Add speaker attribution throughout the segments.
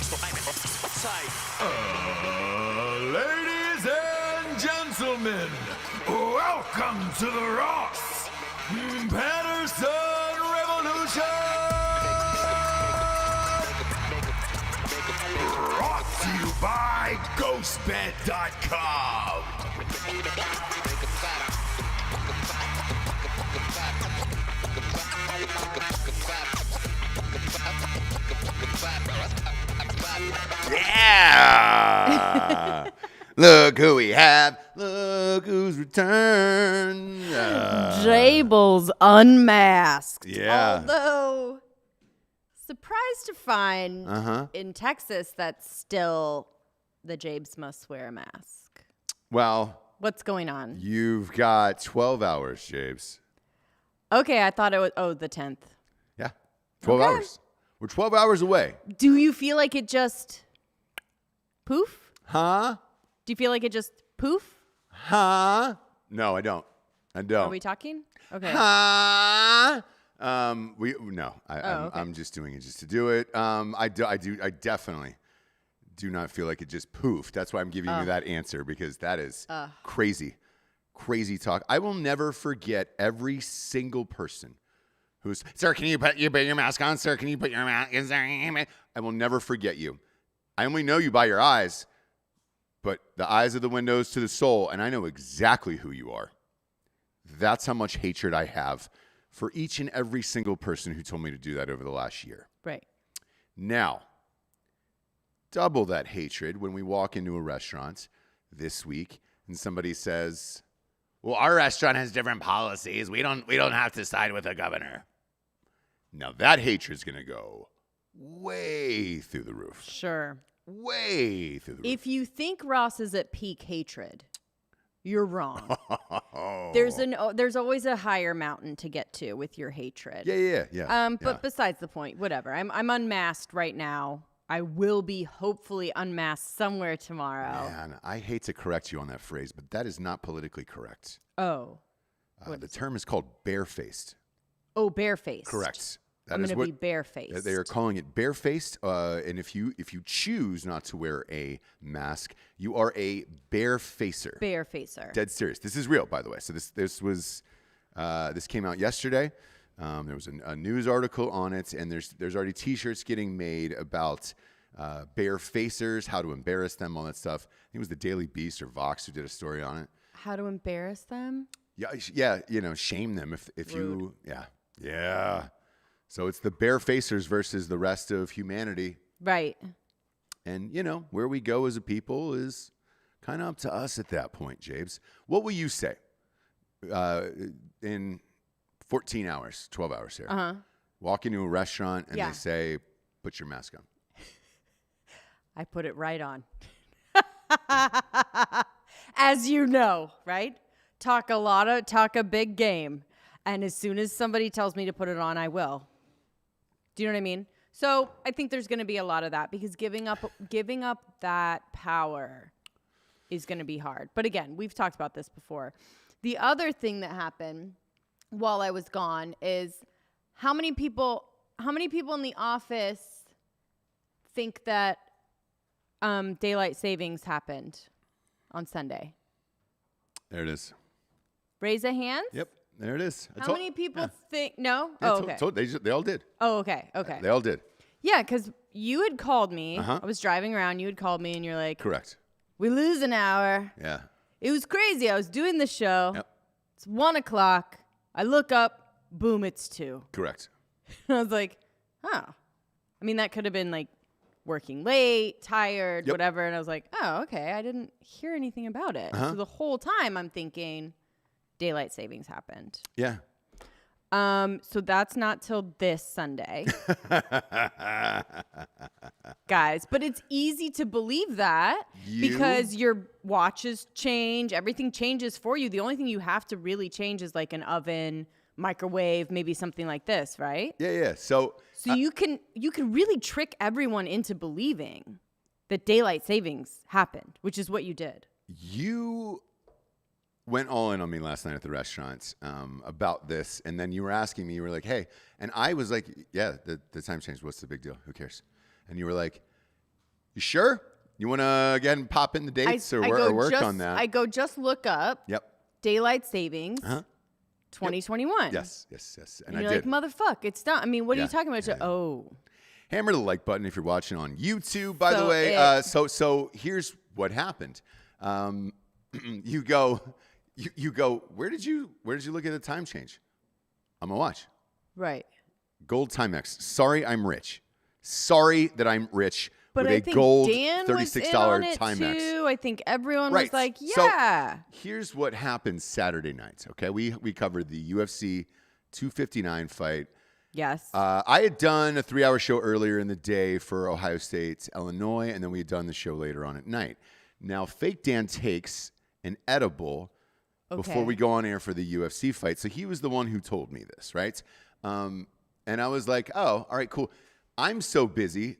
Speaker 1: Ladies and gentlemen, welcome to the Ross Patterson Revolution! Brought to you by GhostBed.com. Yeah! Look who we have. Look who's returned.
Speaker 2: Jables unmasked.
Speaker 1: Yeah.
Speaker 2: Although, surprised to find in Texas that still the Jabes must wear a mask.
Speaker 1: Well,
Speaker 2: What's going on?
Speaker 1: you've got 12 hours, James.
Speaker 2: Okay, I thought it was, the 10th.
Speaker 1: Yeah. 12
Speaker 2: Okay.
Speaker 1: hours. We're 12 hours away.
Speaker 2: Do you feel like it just poof?
Speaker 1: Huh?
Speaker 2: Do you feel like it just poof?
Speaker 1: Huh? No, I don't.
Speaker 2: Are we talking? Okay.
Speaker 1: Huh? I'm
Speaker 2: okay.
Speaker 1: just doing it just to do it. I definitely do not feel like it just poofed. That's why I'm giving you that answer, because that is crazy talk. I will never forget every single person who's, sir, can you put your mask on? Sir, can you put your mask on? I will never forget you. I only know you by your eyes, but the eyes are the windows to the soul, and I know exactly who you are. That's how much hatred I have for each and every single person who told me to do that over the last year.
Speaker 2: Right.
Speaker 1: Now, double that hatred when we walk into a restaurant this week and somebody says, well, our restaurant has different policies. We don't have to side with the governor. Now that hatred's going to go way through the roof.
Speaker 2: Sure.
Speaker 1: Way through the roof.
Speaker 2: If you think Ross is at peak hatred, you're wrong. There's always a higher mountain to get to with your hatred.
Speaker 1: Yeah.
Speaker 2: But besides the point, whatever. I'm unmasked right now. I will be hopefully unmasked somewhere tomorrow.
Speaker 1: Man, I hate to correct you on that phrase, but that is not politically correct.
Speaker 2: Oh.
Speaker 1: The term is called barefaced.
Speaker 2: Oh, barefaced.
Speaker 1: Correct. That
Speaker 2: I'm
Speaker 1: is
Speaker 2: going to
Speaker 1: what
Speaker 2: be barefaced.
Speaker 1: they are calling it barefaced. And if you choose not to wear a mask, you are a barefacer.
Speaker 2: Barefacer.
Speaker 1: Dead serious. This is real, by the way. So this came out yesterday. There was a news article on it, and there's already T-shirts getting made about barefacers, how to embarrass them, all that stuff. I think it was the Daily Beast or Vox who did a story on it.
Speaker 2: How to embarrass them?
Speaker 1: Yeah. Shame them if you. Yeah. So it's the barefacers versus the rest of humanity.
Speaker 2: Right.
Speaker 1: And, where we go as a people is kind of up to us at that point, Jabes. What will you say in 14 hours, 12 hours here? Walk into a restaurant and they say, put your mask on.
Speaker 2: I put it right on. As you know, right? Talk a big game. And as soon as somebody tells me to put it on, I will. Do you know what I mean? So I think there's going to be a lot of that, because giving up that power is going to be hard. But again, we've talked about this before. The other thing that happened while I was gone is how many people in the office think that daylight savings happened on Sunday?
Speaker 1: There it is.
Speaker 2: Raise a hand.
Speaker 1: Yep. There it is.
Speaker 2: How many people think? No?
Speaker 1: Yeah,
Speaker 2: okay.
Speaker 1: They all did.
Speaker 2: Oh, okay.
Speaker 1: They all did.
Speaker 2: Yeah, because you had called me. I was driving around. You had called me, and you're like,
Speaker 1: Correct.
Speaker 2: we lose an hour.
Speaker 1: Yeah.
Speaker 2: It was crazy. I was doing the show.
Speaker 1: Yep.
Speaker 2: It's 1:00. I look up. Boom, it's 2.
Speaker 1: Correct.
Speaker 2: I was like, oh. I mean, that could have been like working late, tired, whatever. And I was like, oh, okay. I didn't hear anything about it. So the whole time I'm thinking daylight savings happened.
Speaker 1: Yeah.
Speaker 2: So that's not till this Sunday. Guys, but it's easy to believe that because your watches change, everything changes for you. The only thing you have to really change is like an oven, microwave, maybe something like this, right?
Speaker 1: Yeah. So
Speaker 2: you can really trick everyone into believing that daylight savings happened, which is what you did.
Speaker 1: You went all in on me last night at the restaurant about this, and then you were asking me, you were like, hey, and I was like, yeah, the time changed. What's the big deal? Who cares? And you were like, You sure? You want to again pop in the dates or work on that?
Speaker 2: I go just look up.
Speaker 1: Yep.
Speaker 2: Daylight savings. 2021.
Speaker 1: Yes.
Speaker 2: And you're like, motherfuck, it's done. I mean, what are you talking about?
Speaker 1: Hammer the like button if you're watching on YouTube. By the way, so here's what happened. You go. Where did you look at the time change? On my watch.
Speaker 2: Right.
Speaker 1: Gold Timex. Sorry, I'm rich. Sorry that I'm rich.
Speaker 2: But
Speaker 1: with
Speaker 2: I
Speaker 1: a
Speaker 2: think
Speaker 1: gold
Speaker 2: Dan
Speaker 1: $36
Speaker 2: was
Speaker 1: Timex.
Speaker 2: Too. I think everyone
Speaker 1: Right.
Speaker 2: was like, yeah.
Speaker 1: So here's what happened Saturday nights. Okay, we covered the UFC 259 fight.
Speaker 2: Yes.
Speaker 1: I had done a 3-hour show earlier in the day for Ohio State, Illinois, and then we had done the show later on at night. Now, Fake Dan takes an edible before we go on air for the UFC fight. So he was the one who told me this, right? And I was like, oh, all right, cool. I'm so busy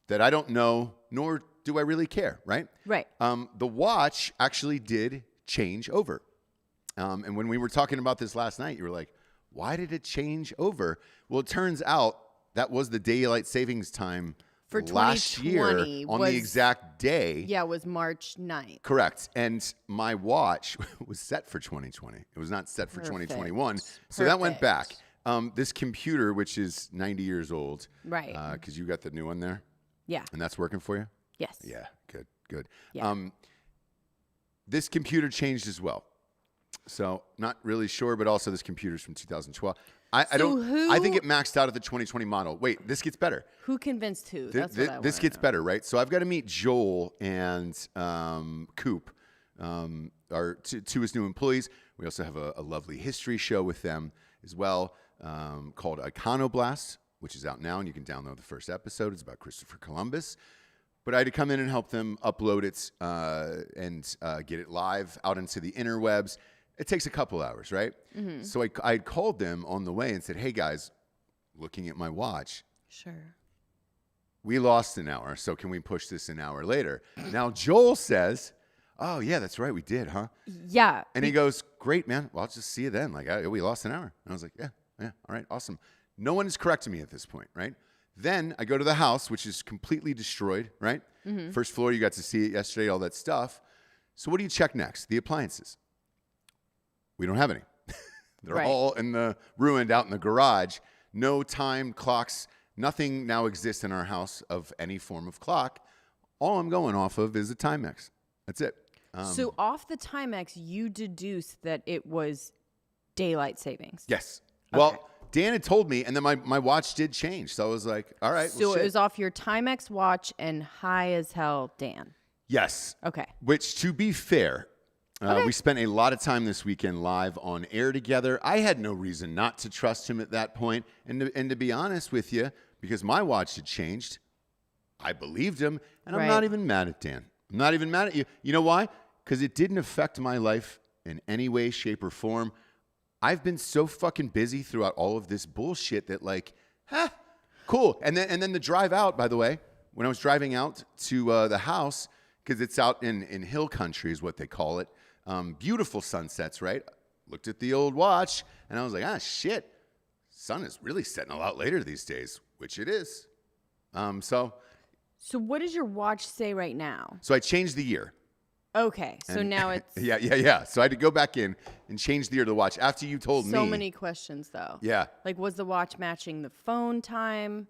Speaker 1: that I don't know, nor do I really care, right?
Speaker 2: Right.
Speaker 1: The watch actually did change over. And when we were talking about this last night, you were like, why did it change over? Well, it turns out that was the daylight savings time
Speaker 2: for
Speaker 1: last year on the exact day.
Speaker 2: Yeah, it was March 9th.
Speaker 1: Correct. And my watch was set for 2020. It was not set for 2021. So that went back. This computer, which is 90 years old.
Speaker 2: Right.
Speaker 1: Because you got the new one there.
Speaker 2: Yeah.
Speaker 1: And that's working for you?
Speaker 2: Yes.
Speaker 1: Yeah, good.
Speaker 2: Yeah.
Speaker 1: This computer changed as well. So not really sure, but also this computer's from 2012. I think it maxed out at the 2020 model. Wait, this gets better.
Speaker 2: Who convinced who? That's what I
Speaker 1: this gets better, right? So I've got to meet Joel and Coop, our two his new employees. We also have a lovely history show with them as well, called Iconoblast, which is out now, and you can download the first episode. It's about Christopher Columbus. But I had to come in and help them upload it and get it live out into the interwebs. It takes a couple hours, right? Mm-hmm. So I called them on the way and said, hey, guys, looking at my watch.
Speaker 2: Sure.
Speaker 1: We lost an hour, so can we push this an hour later? Now, Joel says, oh, yeah, that's right, we did, huh?
Speaker 2: Yeah.
Speaker 1: And he goes, great, man. Well, I'll just see you then. Like, we lost an hour. And I was like, yeah, all right, awesome. No one is correcting me at this point, right? Then I go to the house, which is completely destroyed, right? Mm-hmm. First floor, you got to see it yesterday, all that stuff. So what do you check next? The appliances. We don't have any. They're all ruined out in the garage. No time clocks. Nothing now exists in our house of any form of clock. All I'm going off of is a Timex. That's it.
Speaker 2: So off the Timex, you deduced that it was daylight savings.
Speaker 1: Yes. Okay. Well, Dan had told me, and then my watch did change. So I was like, all right.
Speaker 2: So it was off your Timex watch and high as hell, Dan.
Speaker 1: Yes.
Speaker 2: Okay.
Speaker 1: Which, to be fair, we spent a lot of time this weekend live on air together. I had no reason not to trust him at that point. And to be honest with you, because my watch had changed, I believed him. And I'm not even mad at Dan. I'm not even mad at you. You know why? Because it didn't affect my life in any way, shape, or form. I've been so fucking busy throughout all of this bullshit that cool. And then the drive out, by the way, when I was driving out to the house, because it's out in hill country is what they call it. Beautiful sunsets, right? Looked at the old watch, and I was like, shit. Sun is really setting a lot later these days, which it is. So
Speaker 2: what does your watch say right now?
Speaker 1: So I changed the year.
Speaker 2: Okay, so now it's...
Speaker 1: Yeah. So I had to go back in and change the year of the watch after you told me.
Speaker 2: So many questions, though.
Speaker 1: Yeah.
Speaker 2: Like, was the watch matching the phone time?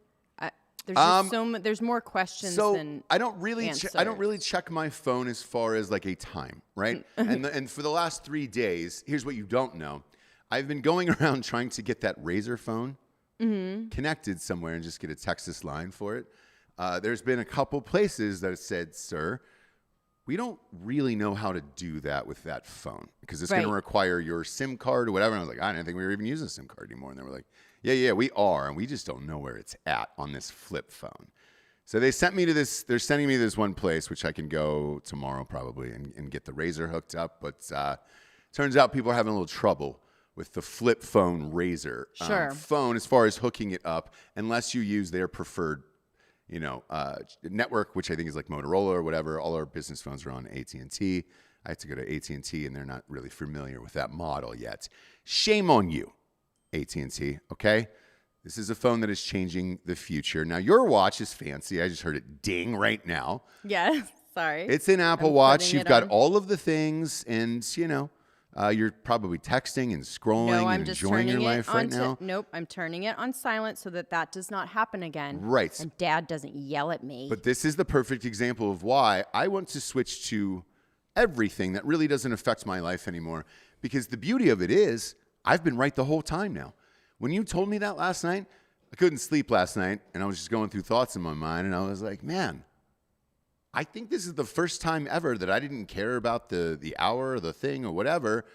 Speaker 2: There's just there's more questions than
Speaker 1: I don't really check my phone as far as like a time, right? and for the last 3 days, here's what you don't know. I've been going around trying to get that Razor phone connected somewhere and just get a Texas line for it. There's been a couple places that have said, sir, we don't really know how to do that with that phone because it's going to require your SIM card or whatever. And I was like, I didn't think we were even using a SIM card anymore. And they were like, yeah, we are. And we just don't know where it's at on this flip phone. So they sent me to this. They're sending me to this one place, which I can go tomorrow probably and get the Razor hooked up. But turns out people are having a little trouble with the flip phone Razor phone as far as hooking it up, unless you use their preferred network, which I think is like Motorola or whatever. All our business phones are on AT&T. I had to go to AT&T, and they're not really familiar with that model yet. Shame on you, AT&T, okay? This is a phone that is changing the future. Now, your watch is fancy. I just heard it ding right now.
Speaker 2: Yes. Sorry.
Speaker 1: It's an Apple Watch. You've got all of the things, and, you're probably texting and scrolling and enjoying your life right now.
Speaker 2: Nope, I'm turning it on silent so that does not happen again.
Speaker 1: Right.
Speaker 2: And Dad doesn't yell at me.
Speaker 1: But this is the perfect example of why I want to switch to everything that really doesn't affect my life anymore. Because the beauty of it is, I've been right the whole time now. When you told me that last night, I couldn't sleep last night, and I was just going through thoughts in my mind, and I was like, man, I think this is the first time ever that I didn't care about the hour or the thing or whatever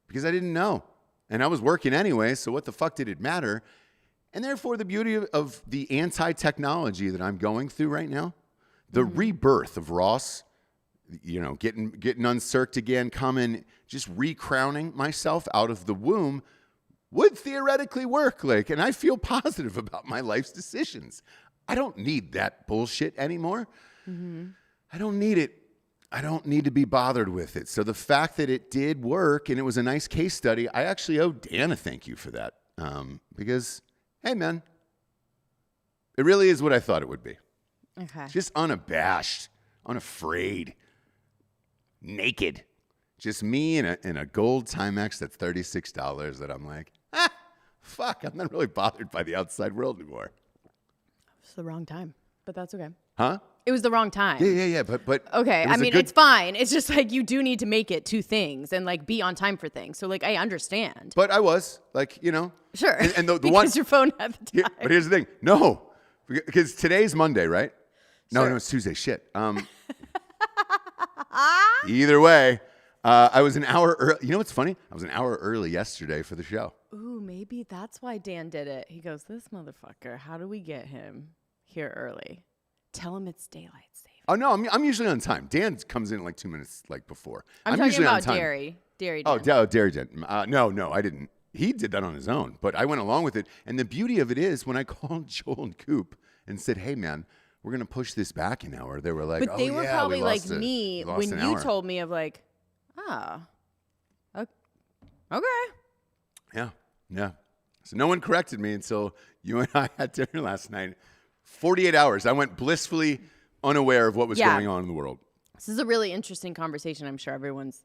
Speaker 1: because I didn't know. And I was working anyway, so what the fuck did it matter? And therefore, the beauty of the anti-technology that I'm going through right now, the rebirth of Ross, getting uncircled again, coming, just recrowning myself out of the womb would theoretically work. And I feel positive about my life's decisions. I don't need that bullshit anymore. Mm-hmm. I don't need it. I don't need to be bothered with it. So the fact that it did work and it was a nice case study, I actually owe Dan a thank you for that. Because, hey, man, it really is what I thought it would be.
Speaker 2: Okay.
Speaker 1: Just unabashed, unafraid, naked. Just me in a gold Timex that's $36 that I'm like, fuck, I'm not really bothered by the outside world anymore.
Speaker 2: It's the wrong time, but that's okay.
Speaker 1: Huh?
Speaker 2: It was the wrong time.
Speaker 1: Yeah. But
Speaker 2: okay. I mean, it's fine. It's just you do need to make it two things and be on time for things. So I understand.
Speaker 1: But I was
Speaker 2: Sure.
Speaker 1: And the
Speaker 2: because
Speaker 1: one,
Speaker 2: your phone had the time.
Speaker 1: But here's the thing. No, because today's Monday, right?
Speaker 2: Sure.
Speaker 1: No, it's Tuesday. Shit. Either way, I was an hour early. You know what's funny? I was an hour early yesterday for the show.
Speaker 2: Ooh, maybe that's why Dan did it. He goes, this motherfucker, how do we get him here early? Tell him it's daylight saving.
Speaker 1: Oh, no, I'm usually on time. Dan comes in 2 minutes before.
Speaker 2: I'm talking
Speaker 1: usually
Speaker 2: about
Speaker 1: on time.
Speaker 2: Dairy Dan.
Speaker 1: Oh, Dairy Dan. No, I didn't. He did that on his own, but I went along with it. And the beauty of it is when I called Joel and Coop and said, hey, man, we're going to push this back an hour. They were like,
Speaker 2: but they were probably like me when you
Speaker 1: hour.
Speaker 2: told me of okay.
Speaker 1: Yeah. So no one corrected me until you and I had dinner last night. 48 hours. I went blissfully unaware of what was going on in the world.
Speaker 2: This is a really interesting conversation. I'm sure everyone's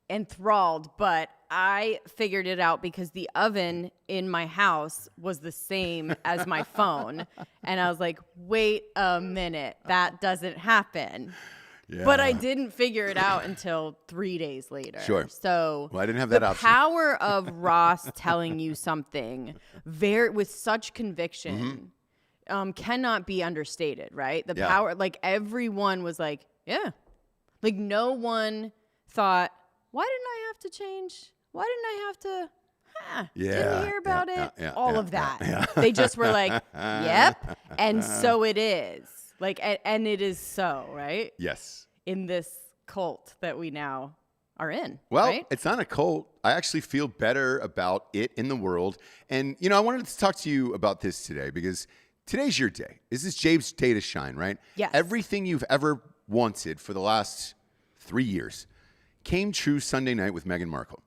Speaker 2: enthralled, but I figured it out because the oven in my house was the same as my phone. And I was like, wait a minute, that doesn't happen. Yeah. But I didn't figure it out until 3 days later.
Speaker 1: Sure.
Speaker 2: So
Speaker 1: I didn't have that option.
Speaker 2: The power of Ross telling you something with such conviction cannot be understated, right? The power, everyone was like, yeah. No one thought, why didn't I have to change? Why didn't I have to? Didn't hear about it. All of that. Yeah. They just were like, yep. And so it is. And it is so, right?
Speaker 1: Yes.
Speaker 2: In this cult that we now are in.
Speaker 1: Well,
Speaker 2: right?
Speaker 1: It's not a cult. I actually feel better about it in the world. And, I wanted to talk to you about this today because today's your day. This is Jabe's day to shine, right?
Speaker 2: Yes.
Speaker 1: Everything you've ever wanted for the last 3 years came true Sunday night with Meghan Markle.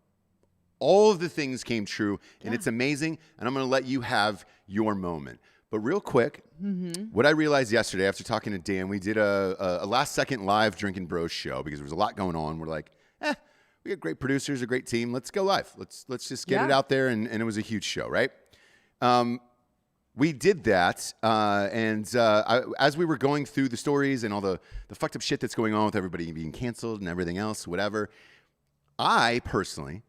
Speaker 1: All of the things came true, and it's amazing, and I'm going to let you have your moment. But real quick, what I realized yesterday after talking to Dan, we did a last-second live Drinking Bros show because there was a lot going on. We're like, we got great producers, a great team. Let's go live. Let's just get it out there, and it was a huge show, right? We did that, and as we were going through the stories and all the fucked up shit that's going on with everybody being canceled and everything else, whatever, I personally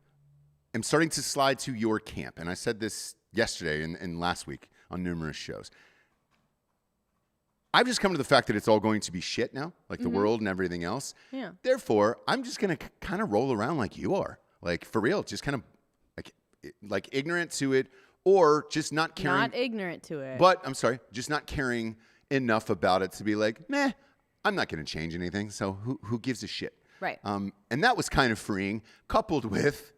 Speaker 1: am starting to slide to your camp. And I said this yesterday and last week on numerous shows. I've just come to the fact that it's all going to be shit now, the world and everything else.
Speaker 2: Yeah.
Speaker 1: Therefore, I'm just going to kind of roll around like you are. For real, just kind of like ignorant to it. Or just not caring.
Speaker 2: Not ignorant to it.
Speaker 1: But, I'm sorry, just not caring enough about it to be like, meh, I'm not going to change anything, so who gives a shit?
Speaker 2: Right.
Speaker 1: And that was kind of freeing, coupled with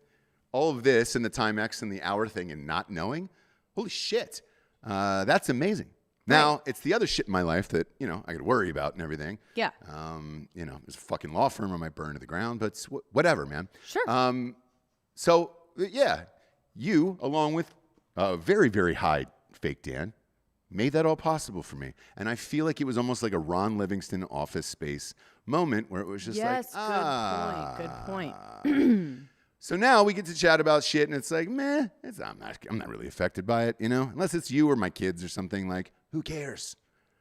Speaker 1: all of this and the Timex and the hour thing and not knowing. Holy shit. That's amazing. Now, it's the other shit in my life that, I got to worry about and everything.
Speaker 2: Yeah.
Speaker 1: There's a fucking law firm I might burn to the ground, but whatever, man.
Speaker 2: Sure.
Speaker 1: So, yeah, you, along with a very, very high Fake Dan, made that all possible for me. And I feel like it was almost like a Ron Livingston Office Space moment where it was just
Speaker 2: good point.
Speaker 1: So now we get to chat about shit, and it's like, meh, I'm not really affected by it, unless it's you or my kids or something. Like, who cares?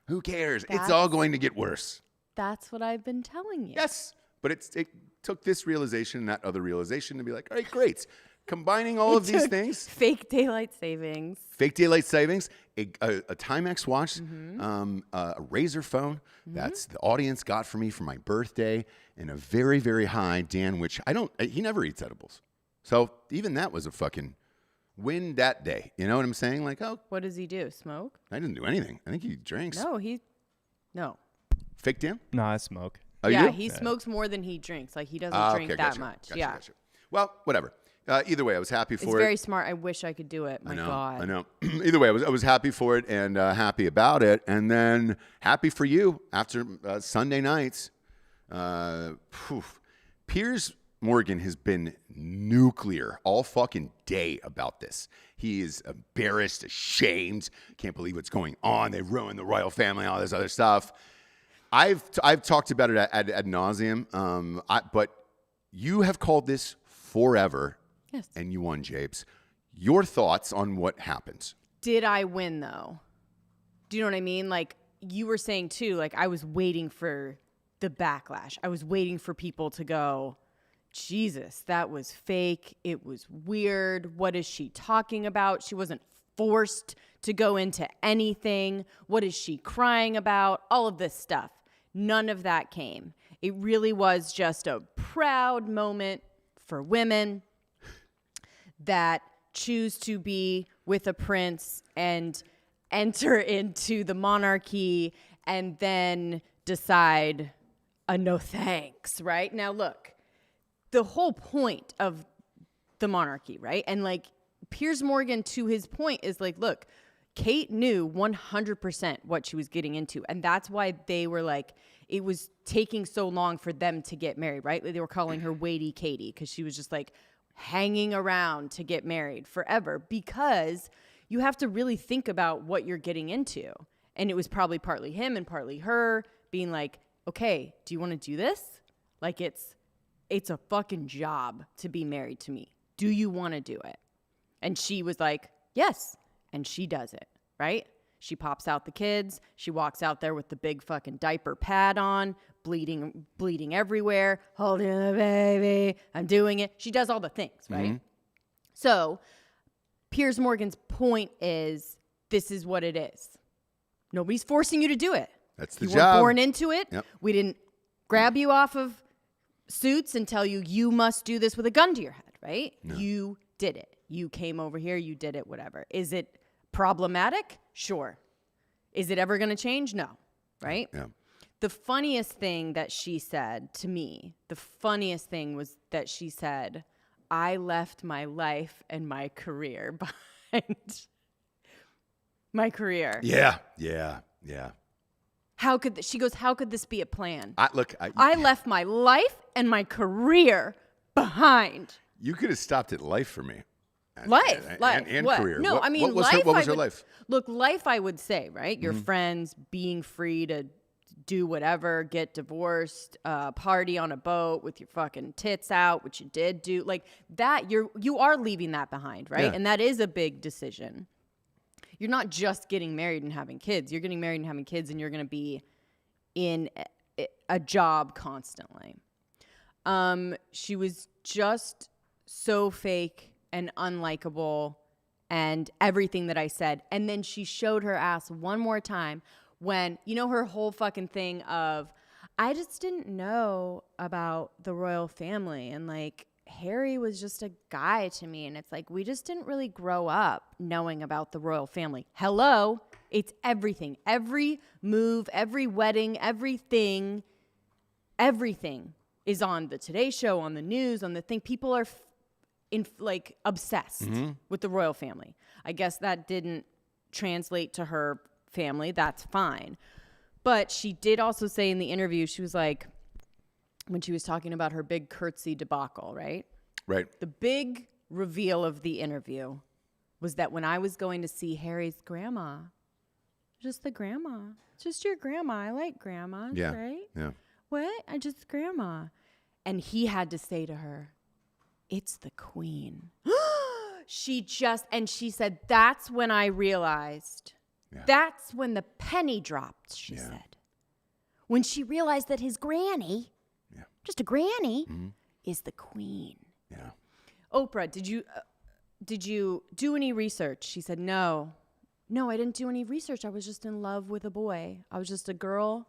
Speaker 1: Who cares? It's all going to get worse.
Speaker 2: That's what I've been telling you.
Speaker 1: Yes, but it took this realization and that other realization to be like, all right, great. Combining all of these things.
Speaker 2: Fake daylight savings,
Speaker 1: a Timex watch, a Razor phone. That's the audience got for me for my birthday, and a very, very high Dan, which he never eats edibles. So even that was a fucking win that day. You know what I'm saying? Like, oh.
Speaker 2: What does he do? Smoke?
Speaker 1: I didn't do anything. I think he drinks.
Speaker 2: No.
Speaker 1: Fake Dan?
Speaker 3: No, I smoke.
Speaker 1: Oh,
Speaker 2: yeah,
Speaker 1: you?
Speaker 2: he smokes more than he drinks. Like, he doesn't drink that much.
Speaker 1: Gotcha. Well, whatever. Either way, I was happy for it.
Speaker 2: It's very smart. I wish I could do it. My God.
Speaker 1: I know. Either way, I was happy for it and happy about it. And then happy for you after Sunday nights. Piers Morgan has been nuclear all fucking day about this. He is embarrassed, ashamed. Can't believe what's going on. They ruined the royal family, all this other stuff. I've talked about it ad nauseum, but you have called this forever.
Speaker 2: Yes.
Speaker 1: And you won, Japes. Your thoughts on what happened?
Speaker 2: Did I win, though? Do you know what I mean? Like, you were saying, too, like, I was waiting for the backlash. I was waiting for people to go, Jesus, that was fake. It was weird. What is she talking about? She wasn't forced to go into anything. What is she crying about? All of this stuff. None of that came. It really was just a proud moment for women that choose to be with a prince and enter into the monarchy and then decide no thanks, right? Now, look, the whole point of the monarchy, right? And like Piers Morgan, to his point, is like, look, Kate knew 100% what she was getting into. And that's why they were like, it was taking so long for them to get married, right? They were calling her Waity Katie because she was just like hanging around to get married forever, because you have to really think about what you're getting into. And it was probably partly him and partly her being like, okay, do you want to do this? Like, it's a fucking job to be married to me. Do you want to do it? And she was like, yes. And she does it, right? She pops out the kids. She walks out there with the big fucking diaper pad on, bleeding everywhere, holding the baby. I'm doing it. She does all the things, right? Mm-hmm. So Piers Morgan's point is, this is what it is. Nobody's forcing you to do it.
Speaker 1: That's the
Speaker 2: job.
Speaker 1: You
Speaker 2: weren't born into it.
Speaker 1: Yep.
Speaker 2: We didn't grab you off of Suits and tell you must do this with a gun to your head, right? No. You did it. You came over here. You did it, whatever. Is it problematic? Sure. Is it ever going to change? No. Right?
Speaker 1: Yeah.
Speaker 2: The funniest thing that she said to me, was that she said, I left my life and my career behind. My career.
Speaker 1: Yeah.
Speaker 2: How could she goes, how could this be a plan?
Speaker 1: I
Speaker 2: left my life and my career behind.
Speaker 1: You could have stopped at life for me.
Speaker 2: Life.
Speaker 1: And career.
Speaker 2: No,
Speaker 1: what,
Speaker 2: I mean,
Speaker 1: what was
Speaker 2: life.
Speaker 1: What was her life?
Speaker 2: Look, life, I would say, right? Your friends, being free to do whatever, get divorced, party on a boat with your fucking tits out, which you did do. Like that, you are leaving that behind, right? Yeah. And that is a big decision. You're not just getting married and having kids. You're getting married and having kids, and you're going to be in a job constantly. She was just so fake and unlikable and everything that I said. And then she showed her ass one more time when, her whole fucking thing of, I just didn't know about the royal family. And like, Harry was just a guy to me. And it's like, we just didn't really grow up knowing about the royal family. Hello. It's everything. Every move, every wedding, everything is on the Today Show, on the news, on the thing. People are obsessed with the royal family. I guess that didn't translate to her family. That's fine. But she did also say in the interview, she was like, when she was talking about her big curtsy debacle, right?
Speaker 1: Right.
Speaker 2: The big reveal of the interview was that when I was going to see Harry's grandma, just the grandma, just your grandma. I like grandmas, right?
Speaker 1: Yeah.
Speaker 2: What? I just grandma. And he had to say to her, it's the queen. She said, that's when I realized. Yeah. That's when the penny dropped, she said. When she realized that his granny, just a granny, is the queen.
Speaker 1: Yeah.
Speaker 2: Oprah, did you do any research? She said, no, I didn't do any research. I was just in love with a boy. I was just a girl.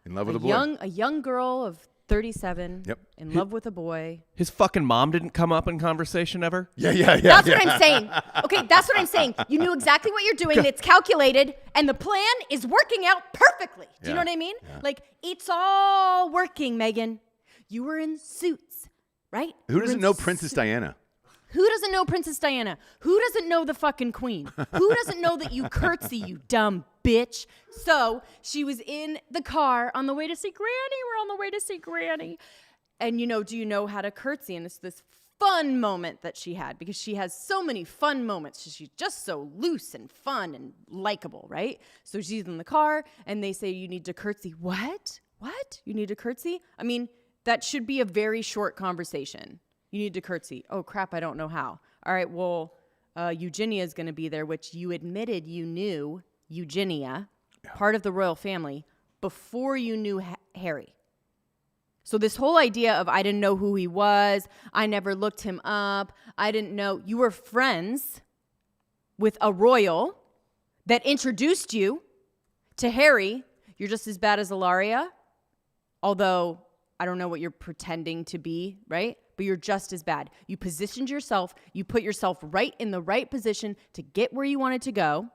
Speaker 1: In love with a boy.
Speaker 2: A young girl of 37. Yep. In love with a boy.
Speaker 3: His fucking mom didn't come up in conversation ever?
Speaker 1: Yeah.
Speaker 2: That's what I'm saying. Okay, that's what I'm saying. You knew exactly what you're doing. It's calculated, and the plan is working out perfectly. Do you know what I mean? Yeah. Like, it's all working, Meghan. You were in Suits, right?
Speaker 1: Who doesn't know Princess Diana?
Speaker 2: Who doesn't know Princess Diana? Who doesn't know the fucking queen? Who doesn't know that you curtsy, you dumb bitch? So she was in the car on the way to see Granny. We're on the way to see Granny. And, do you know how to curtsy? And it's this fun moment that she had because she has so many fun moments. She's just so loose and fun and likable, right? So she's in the car and they say, you need to curtsy. What? You need to curtsy? I mean, that should be a very short conversation. You need to curtsy. Oh, crap, I don't know how. All right, well, Eugenia is going to be there, which you admitted you knew Eugenia, part of the royal family, before you knew Harry. So this whole idea of I didn't know who he was, I never looked him up, I didn't know. You were friends with a royal that introduced you to Harry. You're just as bad as Ilaria, although I don't know what you're pretending to be, right? But you're just as bad. You positioned yourself. You put yourself right in the right position to get where you wanted to go.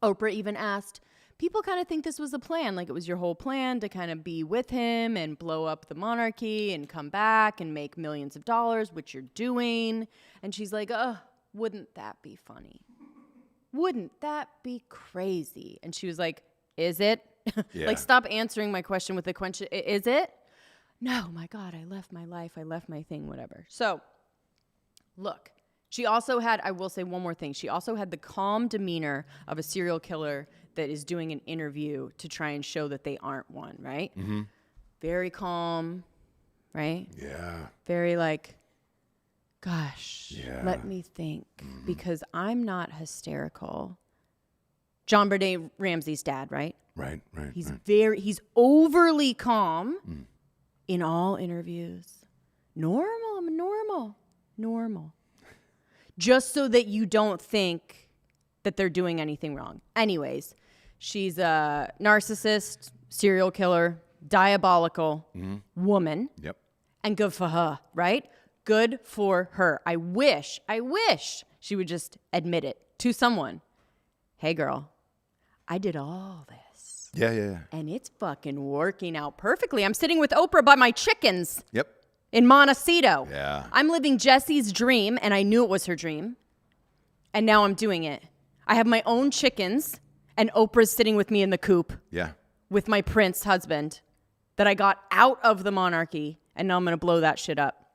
Speaker 2: Oprah even asked, people kind of think this was a plan, like it was your whole plan to kind of be with him and blow up the monarchy and come back and make millions of dollars, which you're doing. And she's like, wouldn't that be funny? Wouldn't that be crazy? And she was like, is it? Yeah. Like, stop answering my question with a question. Is it? No, my God, I left my life. I left my thing, whatever. So, look, she also had, I will say one more thing. She also had the calm demeanor of a serial killer that is doing an interview to try and show that they aren't one, right? Mm-hmm. Very calm, right?
Speaker 1: Yeah.
Speaker 2: Very like, gosh, let me think, because I'm not hysterical. John Bernay Ramsey's dad, right?
Speaker 1: Right.
Speaker 2: He's overly calm in all interviews. I'm normal. Just so that you don't think that they're doing anything wrong. Anyways, she's a narcissist, serial killer, diabolical woman. Yep. And good for her, right? Good for her. I wish she would just admit it to someone. Hey, girl, I did all this.
Speaker 1: Yeah.
Speaker 2: And it's fucking working out perfectly. I'm sitting with Oprah by my chickens.
Speaker 1: Yep.
Speaker 2: In Montecito.
Speaker 1: Yeah.
Speaker 2: I'm living Jessie's dream, and I knew it was her dream. And now I'm doing it. I have my own chickens, and Oprah's sitting with me in the coop.
Speaker 1: Yeah. With
Speaker 2: my prince husband that I got out of the monarchy, and now I'm going to blow that shit up.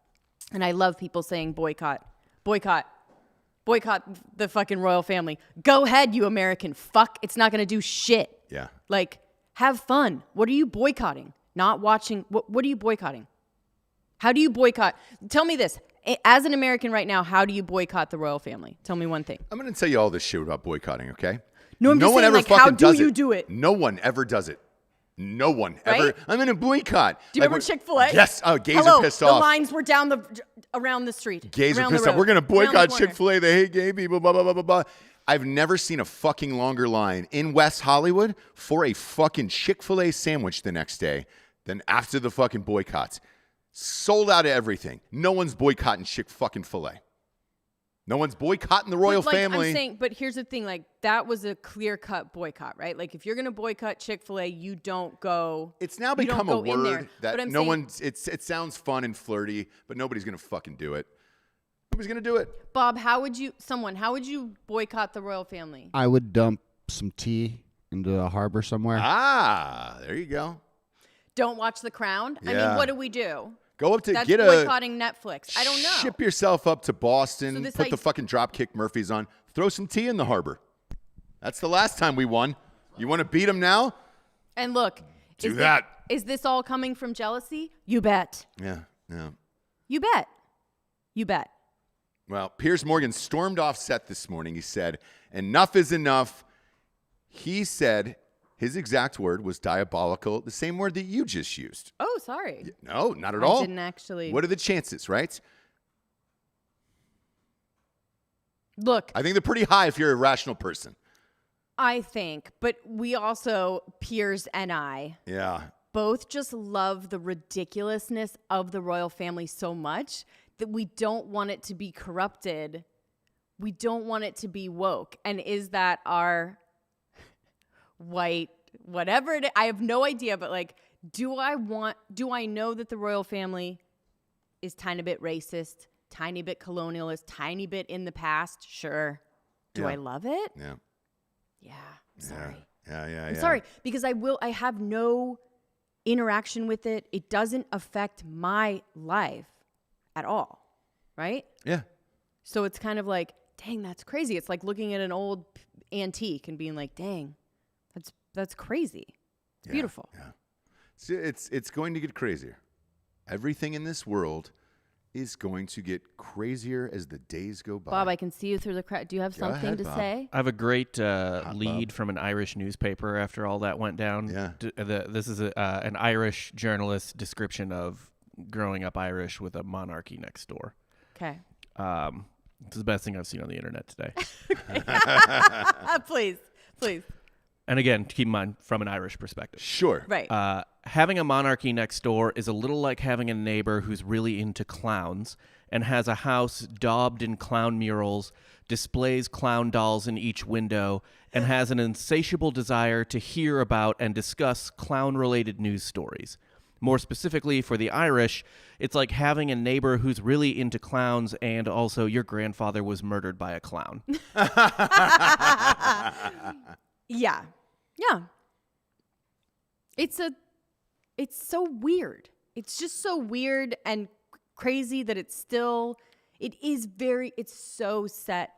Speaker 2: And I love people saying boycott the fucking royal family. Go ahead, you American fuck. It's not going to do shit.
Speaker 1: Yeah.
Speaker 2: Like, have fun. What are you boycotting? Not watching. What are you boycotting? How do you boycott? Tell me this. As an American right now, how do you boycott the royal family? Tell me one thing.
Speaker 1: I'm going to tell you all this shit about boycotting, okay?
Speaker 2: No, I'm just saying, like, how do you do it?
Speaker 1: No one ever does it. No one ever. I'm in a boycott.
Speaker 2: Do you remember Chick-fil-A?
Speaker 1: Yes. Oh, gays are pissed off.
Speaker 2: The lines were around the street.
Speaker 1: Gays are pissed off. We're going to boycott Chick-fil-A. They hate gay people, blah, blah, blah, blah, blah. I've never seen a fucking longer line in West Hollywood for a fucking Chick-fil-A sandwich the next day than after the fucking boycotts. Sold out of everything. No one's boycotting Chick-fucking-fil-A. No one's boycotting the royal family.
Speaker 2: I'm saying, but here's the thing, like, that was a clear-cut boycott, right? Like, if you're going to boycott Chick-fil-A, you don't go.
Speaker 1: It's now become a word that no one's, it sounds fun and flirty, but nobody's going to fucking do it. Nobody's going to do it.
Speaker 2: Bob, how would you boycott the royal family?
Speaker 4: I would dump some tea into a harbor somewhere.
Speaker 1: Ah, there you go.
Speaker 2: Don't watch The Crown? Yeah. I mean, what do we do?
Speaker 1: Go up to
Speaker 2: That's
Speaker 1: get
Speaker 2: boycotting Netflix. I don't know.
Speaker 1: Ship yourself up to Boston, put the fucking Dropkick Murphys on, Throw some tea in the harbor. That's the last time we won. You want to beat them now?
Speaker 2: And look,
Speaker 1: Do that.
Speaker 2: Is this all coming from jealousy? You bet.
Speaker 1: Yeah.
Speaker 2: You bet. You bet.
Speaker 1: Well, Piers Morgan stormed off set this morning. He said, enough is enough. He said his exact word was diabolical, the same word that you just used.
Speaker 2: Oh, sorry.
Speaker 1: No, not at all.
Speaker 2: I didn't actually.
Speaker 1: What are the chances, right?
Speaker 2: Look.
Speaker 1: I think they're pretty high if you're a rational person.
Speaker 2: I think. But we also, Piers and I, both just love the ridiculousness of the royal family so much that we don't want it to be corrupted. We don't want it to be woke. And is that our white, whatever it is? I have no idea, but like, do I know that the royal family is tiny bit racist, tiny bit colonialist, tiny bit in the past? Sure. Do I love it?
Speaker 1: Yeah.
Speaker 2: Yeah. Sorry.
Speaker 1: Yeah.
Speaker 2: I'm sorry, because I have no interaction with it. It doesn't affect my life at all. Right?
Speaker 1: Yeah.
Speaker 2: So it's kind of like, dang, that's crazy. It's like looking at an old antique and being like, dang, that's crazy. It's beautiful.
Speaker 1: Yeah. It's going to get crazier. Everything in this world is going to get crazier as the days go by.
Speaker 2: Bob, I can see you through the crowd. Do you have something
Speaker 1: ahead,
Speaker 2: to
Speaker 1: Bob.
Speaker 2: say?
Speaker 3: I have a great lead from an Irish newspaper after all that went down.
Speaker 1: Yeah.
Speaker 3: This is an Irish journalist's description of growing up Irish with a monarchy next door.
Speaker 2: Okay.
Speaker 3: It's the best thing I've seen on the internet today.
Speaker 2: Please.
Speaker 3: And again, keep in mind, from an Irish perspective.
Speaker 1: Sure.
Speaker 2: Right.
Speaker 3: Having a monarchy next door is a little like having a neighbor who's really into clowns and has a house daubed in clown murals, displays clown dolls in each window, and has an insatiable desire to hear about and discuss clown-related news stories. More specifically, for the Irish, it's like having a neighbor who's really into clowns and also your grandfather was murdered by a clown.
Speaker 2: Yeah. It's so weird. It's just so weird and crazy that it's so set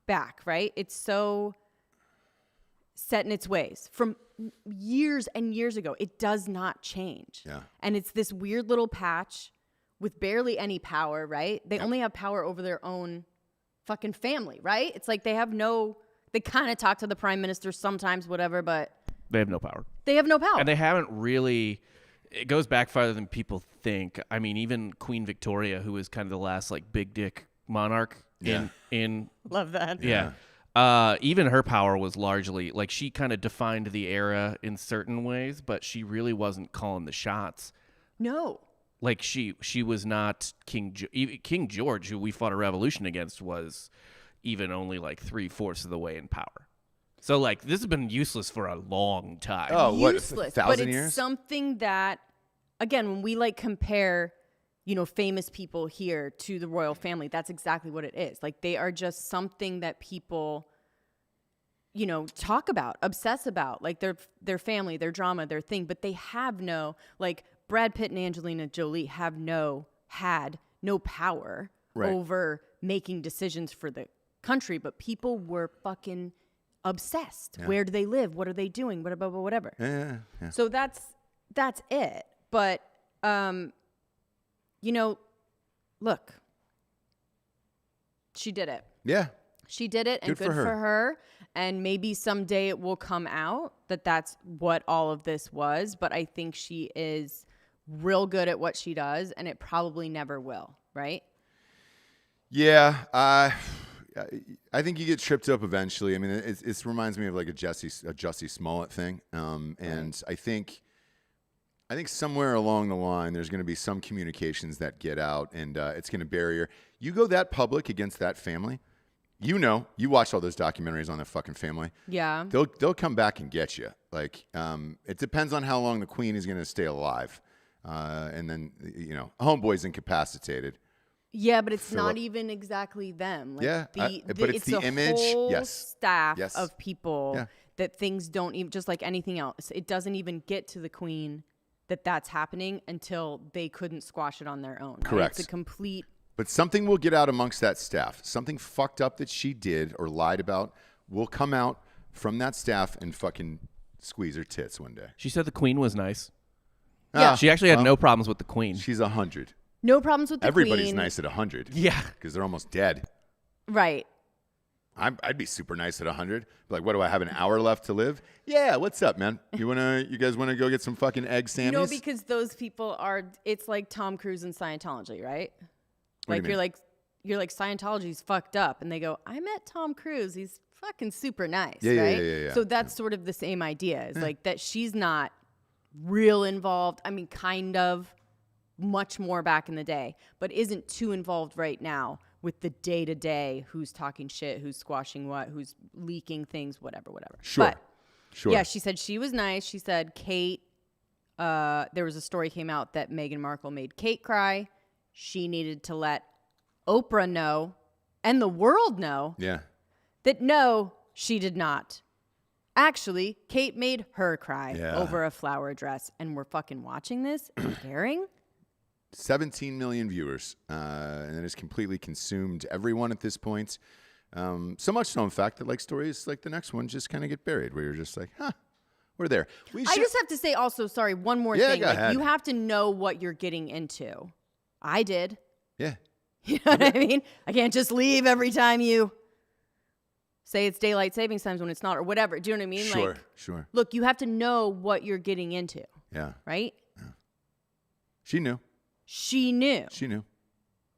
Speaker 2: back, right? It's so set in its ways from years and years ago. It does not change.
Speaker 1: Yeah.
Speaker 2: And it's this weird little patch with barely any power, right? They only have power over their own fucking family, right? It's like they kind of talk to the prime minister sometimes, whatever, but
Speaker 3: They have no power.
Speaker 2: they have no power.
Speaker 3: And they haven't really... It goes back farther than people think. I mean, even Queen Victoria, who was kind of the last like big dick monarch in
Speaker 2: Love that.
Speaker 3: Yeah. Even her power was largely like she kind of defined the era in certain ways, but she really wasn't calling the shots.
Speaker 2: No.
Speaker 3: Like she was not King George, who we fought a revolution against, was even only like 3/4 of the way in power. So like this has been useless for a long time.
Speaker 1: Oh, what,
Speaker 2: Useless.
Speaker 1: 1,000
Speaker 2: But it's
Speaker 1: years?
Speaker 2: something that, again, when we like compare, famous people here to the royal family, that's exactly what it is. Like they are just something that people, talk about, obsess about, like their family, their drama, their thing, but they have no, like Brad Pitt and Angelina Jolie had no power over making decisions for the country, but people were fucking obsessed. Yeah. Where do they live? What are they doing? Whatever.
Speaker 1: Yeah.
Speaker 2: So that's it. But, look, she did it.
Speaker 1: Yeah.
Speaker 2: She did it, and good for her. And maybe someday it will come out that that's what all of this was. But I think she is real good at what she does, and it probably never will, right?
Speaker 1: Yeah. I think you get tripped up eventually. I mean, it reminds me of like a Jussie Smollett thing. And I think somewhere along the line, there's going to be some communications that get out, and it's going to bury her. You go that public against that family, you watch all those documentaries on that fucking family.
Speaker 2: Yeah.
Speaker 1: They'll come back and get you. Like, it depends on how long the queen is going to stay alive. And then, homeboy's incapacitated.
Speaker 2: Yeah, but it's not even exactly them. Like
Speaker 1: but it's the image.
Speaker 2: Whole staff
Speaker 1: Yes.
Speaker 2: of people that things don't even, just like anything else. It doesn't even get to the queen that's happening until they couldn't squash it on their own.
Speaker 1: Correct.
Speaker 2: It's a complete
Speaker 1: But something will get out amongst that staff. Something fucked up that she did or lied about will come out from that staff and fucking squeeze her tits one day.
Speaker 3: She said the queen was nice.
Speaker 2: Yeah.
Speaker 3: She actually had no problems with the queen.
Speaker 1: She's 100.
Speaker 2: No problems with the
Speaker 1: Everybody's
Speaker 2: queen.
Speaker 1: nice at 100.
Speaker 3: Yeah.
Speaker 1: Because they're almost dead.
Speaker 2: Right.
Speaker 1: I'd be super nice at 100. Like, what do I have, an hour left to live? Yeah, what's up, man? You guys wanna go get some fucking egg Sammys?
Speaker 2: No, because those people are. It's like Tom Cruise and Scientology, right?
Speaker 1: What do you mean?
Speaker 2: You're like Scientology's fucked up, and they go, I met Tom Cruise. He's fucking super nice,
Speaker 1: Yeah,
Speaker 2: right?
Speaker 1: yeah.
Speaker 2: So that's sort of the same idea. It's like that she's not real involved. I mean, kind of, much more back in the day, but isn't too involved right now with the day-to-day, who's talking shit, who's squashing what, who's leaking things, whatever.
Speaker 1: Sure.
Speaker 2: But,
Speaker 1: Sure.
Speaker 2: yeah, she said she was nice. She said Kate, there was a story came out that Meghan Markle made Kate cry. She needed to let Oprah know and the world know
Speaker 1: Yeah.
Speaker 2: that no, she did not. Actually, Kate made her cry
Speaker 1: Yeah.
Speaker 2: over a flower dress, and we're fucking watching this and caring.
Speaker 1: 17 million viewers, and it has completely consumed everyone at this point. So much so, in fact, that like stories like the next one just kind of get buried, where you're just like, huh, we're there.
Speaker 2: I just have to say also, sorry, one more
Speaker 1: Yeah,
Speaker 2: thing.
Speaker 1: go
Speaker 2: Like,
Speaker 1: ahead.
Speaker 2: you have to know what you're getting into. I did.
Speaker 1: Yeah.
Speaker 2: You know what I mean? I can't just leave every time you say it's daylight savings times when it's not, or whatever. Do you know what I mean?
Speaker 1: Sure,
Speaker 2: Like,
Speaker 1: sure.
Speaker 2: look, you have to know what you're getting into,
Speaker 1: Yeah.
Speaker 2: right?
Speaker 1: She knew.
Speaker 2: She knew.
Speaker 1: She knew.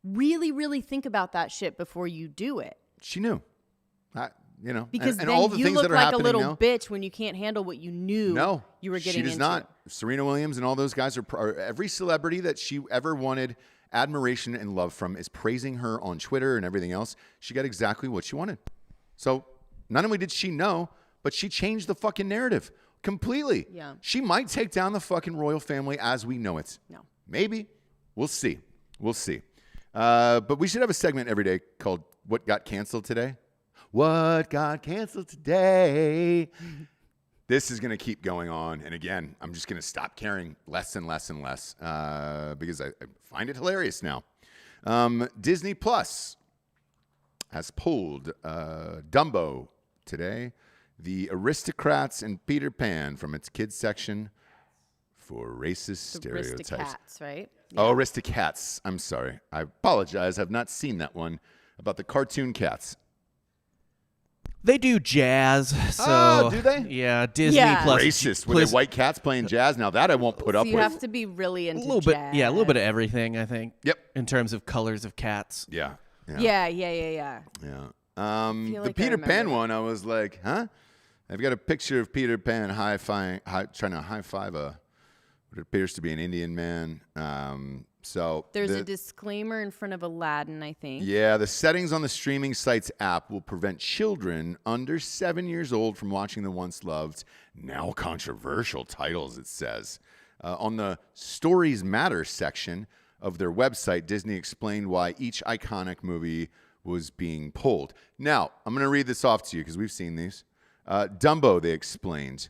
Speaker 2: Really, really think about that shit before you do it.
Speaker 1: She knew.
Speaker 2: Because
Speaker 1: and
Speaker 2: then
Speaker 1: all the
Speaker 2: you
Speaker 1: things
Speaker 2: look
Speaker 1: that are
Speaker 2: like a
Speaker 1: happening
Speaker 2: little
Speaker 1: now.
Speaker 2: bitch when you can't handle what you knew
Speaker 1: No,
Speaker 2: you were getting
Speaker 1: she does
Speaker 2: into.
Speaker 1: not. Serena Williams and all those guys are every celebrity that she ever wanted admiration and love from is praising her on Twitter and everything else. She got exactly what she wanted. So not only did she know, but she changed the fucking narrative completely.
Speaker 2: Yeah.
Speaker 1: She might take down the fucking royal family as we know it.
Speaker 2: No.
Speaker 1: Maybe. We'll see. We'll see. But we should have a segment every day called What Got Canceled Today? What got canceled today? This is going to keep going on. And again, I'm just going to stop caring less and less and less because I find it hilarious now. Disney Plus has pulled Dumbo today, the Aristocrats and Peter Pan from its kids section for racist stereotypes.
Speaker 2: Aristocats, right?
Speaker 1: Oh, Aristocats. I'm sorry. I apologize. I've not seen that one about the cartoon cats.
Speaker 3: They do jazz. So,
Speaker 1: Oh, do they?
Speaker 3: Yeah, Disney
Speaker 2: Yeah.
Speaker 3: Plus.
Speaker 1: Racist. Were they white cats playing jazz? Now that I won't put
Speaker 2: So
Speaker 1: up
Speaker 2: you
Speaker 1: with.
Speaker 2: have to be really into
Speaker 3: A little bit,
Speaker 2: jazz.
Speaker 3: yeah, a little bit of everything. I think.
Speaker 1: Yep.
Speaker 3: In terms of colors of cats.
Speaker 1: Yeah.
Speaker 2: Yeah.
Speaker 1: Yeah.
Speaker 2: feel
Speaker 1: The
Speaker 2: like I
Speaker 1: Peter Pan
Speaker 2: remember.
Speaker 1: one, I was like, huh? I've got a picture of Peter Pan trying to high five what appears to be an Indian man.
Speaker 2: There's a disclaimer in front of Aladdin, I think.
Speaker 1: Yeah, the settings on the streaming site's app will prevent children under 7 years old from watching the once loved, now controversial titles, it says. On the Stories Matter section of their website, Disney explained why each iconic movie was being pulled. Now, I'm going to read this off to you because we've seen these. Dumbo, they explained.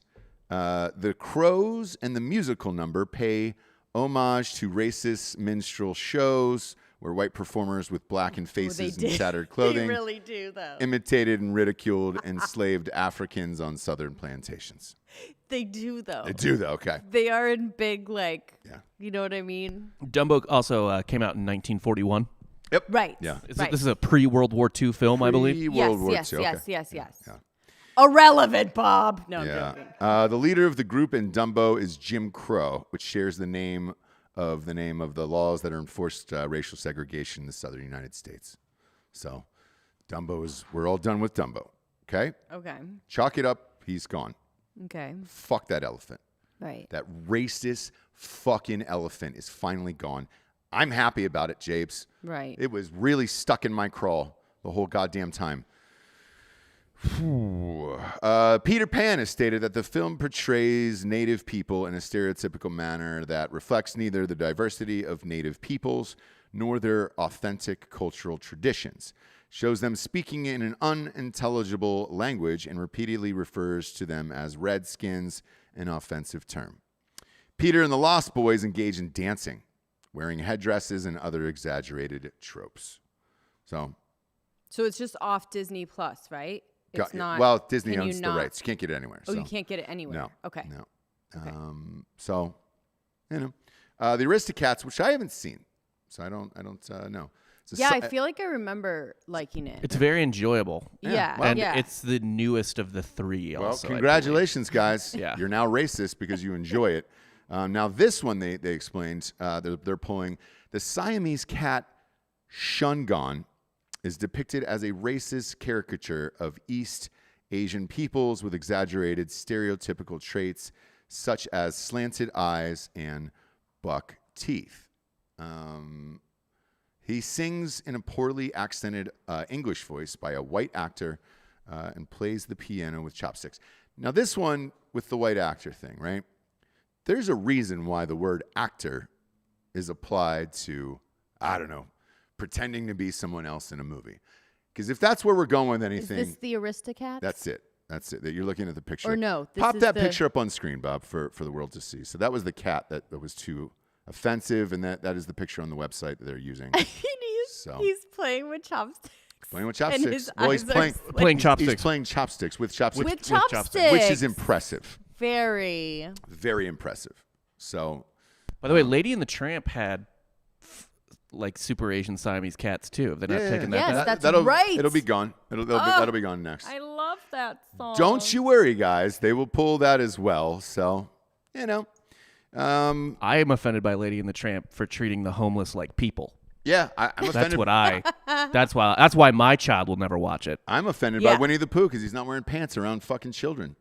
Speaker 1: The crows and the musical number pay homage to racist minstrel shows where white performers with blackened faces and tattered clothing
Speaker 2: They really do, though.
Speaker 1: imitated and ridiculed enslaved Africans on southern plantations.
Speaker 2: They do, though.
Speaker 1: They do, though. Okay.
Speaker 2: They are in big, like,
Speaker 1: Yeah.
Speaker 2: you know what I mean?
Speaker 3: Dumbo also came out in 1941.
Speaker 1: Yep.
Speaker 2: Right.
Speaker 1: Yeah.
Speaker 2: Right.
Speaker 3: This is a pre-World War II film, I believe.
Speaker 1: World War
Speaker 2: yes,
Speaker 1: II.
Speaker 2: yes,
Speaker 1: Okay.
Speaker 2: yes, yes.
Speaker 1: Yeah.
Speaker 2: Irrelevant, Bob. No, I'm
Speaker 1: Yeah.
Speaker 2: joking.
Speaker 1: The leader of the group in Dumbo is Jim Crow, which shares the name of the laws that are enforced racial segregation in the southern United States. So we're all done with Dumbo. Okay?
Speaker 2: Okay.
Speaker 1: Chalk it up. He's gone.
Speaker 2: Okay.
Speaker 1: Fuck that elephant.
Speaker 2: Right.
Speaker 1: That racist fucking elephant is finally gone. I'm happy about it, Japes.
Speaker 2: Right.
Speaker 1: It was really stuck in my craw the whole goddamn time. Peter Pan has stated that the film portrays Native people in a stereotypical manner that reflects neither the diversity of Native peoples nor their authentic cultural traditions. Shows them speaking in an unintelligible language and repeatedly refers to them as redskins, an offensive term. Peter and the Lost Boys engage in dancing. wearing headdresses and other exaggerated tropes. So
Speaker 2: it's just off Disney Plus, right? It's not.
Speaker 1: Well, Disney
Speaker 2: can
Speaker 1: owns
Speaker 2: you
Speaker 1: the
Speaker 2: not-
Speaker 1: rights. You can't get it anywhere.
Speaker 2: Oh,
Speaker 1: so.
Speaker 2: you can't get it anywhere.
Speaker 1: No.
Speaker 2: Okay.
Speaker 1: No.
Speaker 2: Okay.
Speaker 1: So, the Aristocats, which I haven't seen, so I don't know. It's a
Speaker 2: Yeah, I feel like I remember liking it.
Speaker 3: It's very enjoyable.
Speaker 2: Yeah.
Speaker 1: well,
Speaker 3: And
Speaker 2: yeah.
Speaker 3: it's the newest of the three.
Speaker 1: Well,
Speaker 3: also, I
Speaker 1: congratulations, guys.
Speaker 3: Yeah.
Speaker 1: You're now racist because you enjoy it. Now, this one, they explained, they're pulling the Siamese cat Shungon is depicted as a racist caricature of East Asian peoples with exaggerated stereotypical traits such as slanted eyes and buck teeth. He sings in a poorly accented English voice by a white actor and plays the piano with chopsticks. Now, this one with the white actor thing, right? There's a reason why the word actor is applied to, I don't know, pretending to be someone else in a movie. Because if that's where we're going with anything,
Speaker 2: Is this the Aristocats?
Speaker 1: that's it. That's it. That you're looking at the picture.
Speaker 2: Or no, this
Speaker 1: Pop
Speaker 2: is
Speaker 1: that
Speaker 2: the-
Speaker 1: picture up on screen, Bob, for the world to see. So that was the cat that was too offensive, and that is the picture on the website that they're using. So-
Speaker 2: He's playing with chopsticks.
Speaker 1: Playing with
Speaker 2: And
Speaker 1: chopsticks.
Speaker 2: his
Speaker 1: Well, he's
Speaker 2: eyes are
Speaker 1: playing.
Speaker 2: slit.
Speaker 3: Playing
Speaker 1: He's
Speaker 3: chopsticks.
Speaker 1: playing chopsticks with chopsticks,
Speaker 2: With chopsticks.
Speaker 1: which is impressive.
Speaker 2: Very.
Speaker 1: Very impressive. So
Speaker 3: By the way, Lady and the Tramp had super Asian Siamese cats too. They're not taking that
Speaker 2: Yes,
Speaker 3: back.
Speaker 2: that's
Speaker 1: that'll,
Speaker 2: right.
Speaker 1: It'll be gone. That'll be gone next.
Speaker 2: I love that song.
Speaker 1: Don't you worry, guys. They will pull that as well. So,
Speaker 3: I am offended by Lady and the Tramp for treating the homeless like people.
Speaker 1: yeah, I'm offended.
Speaker 3: That's what I. That's why my child will never watch it.
Speaker 1: I'm offended
Speaker 2: Yeah.
Speaker 1: by Winnie the Pooh because he's not wearing pants around fucking children.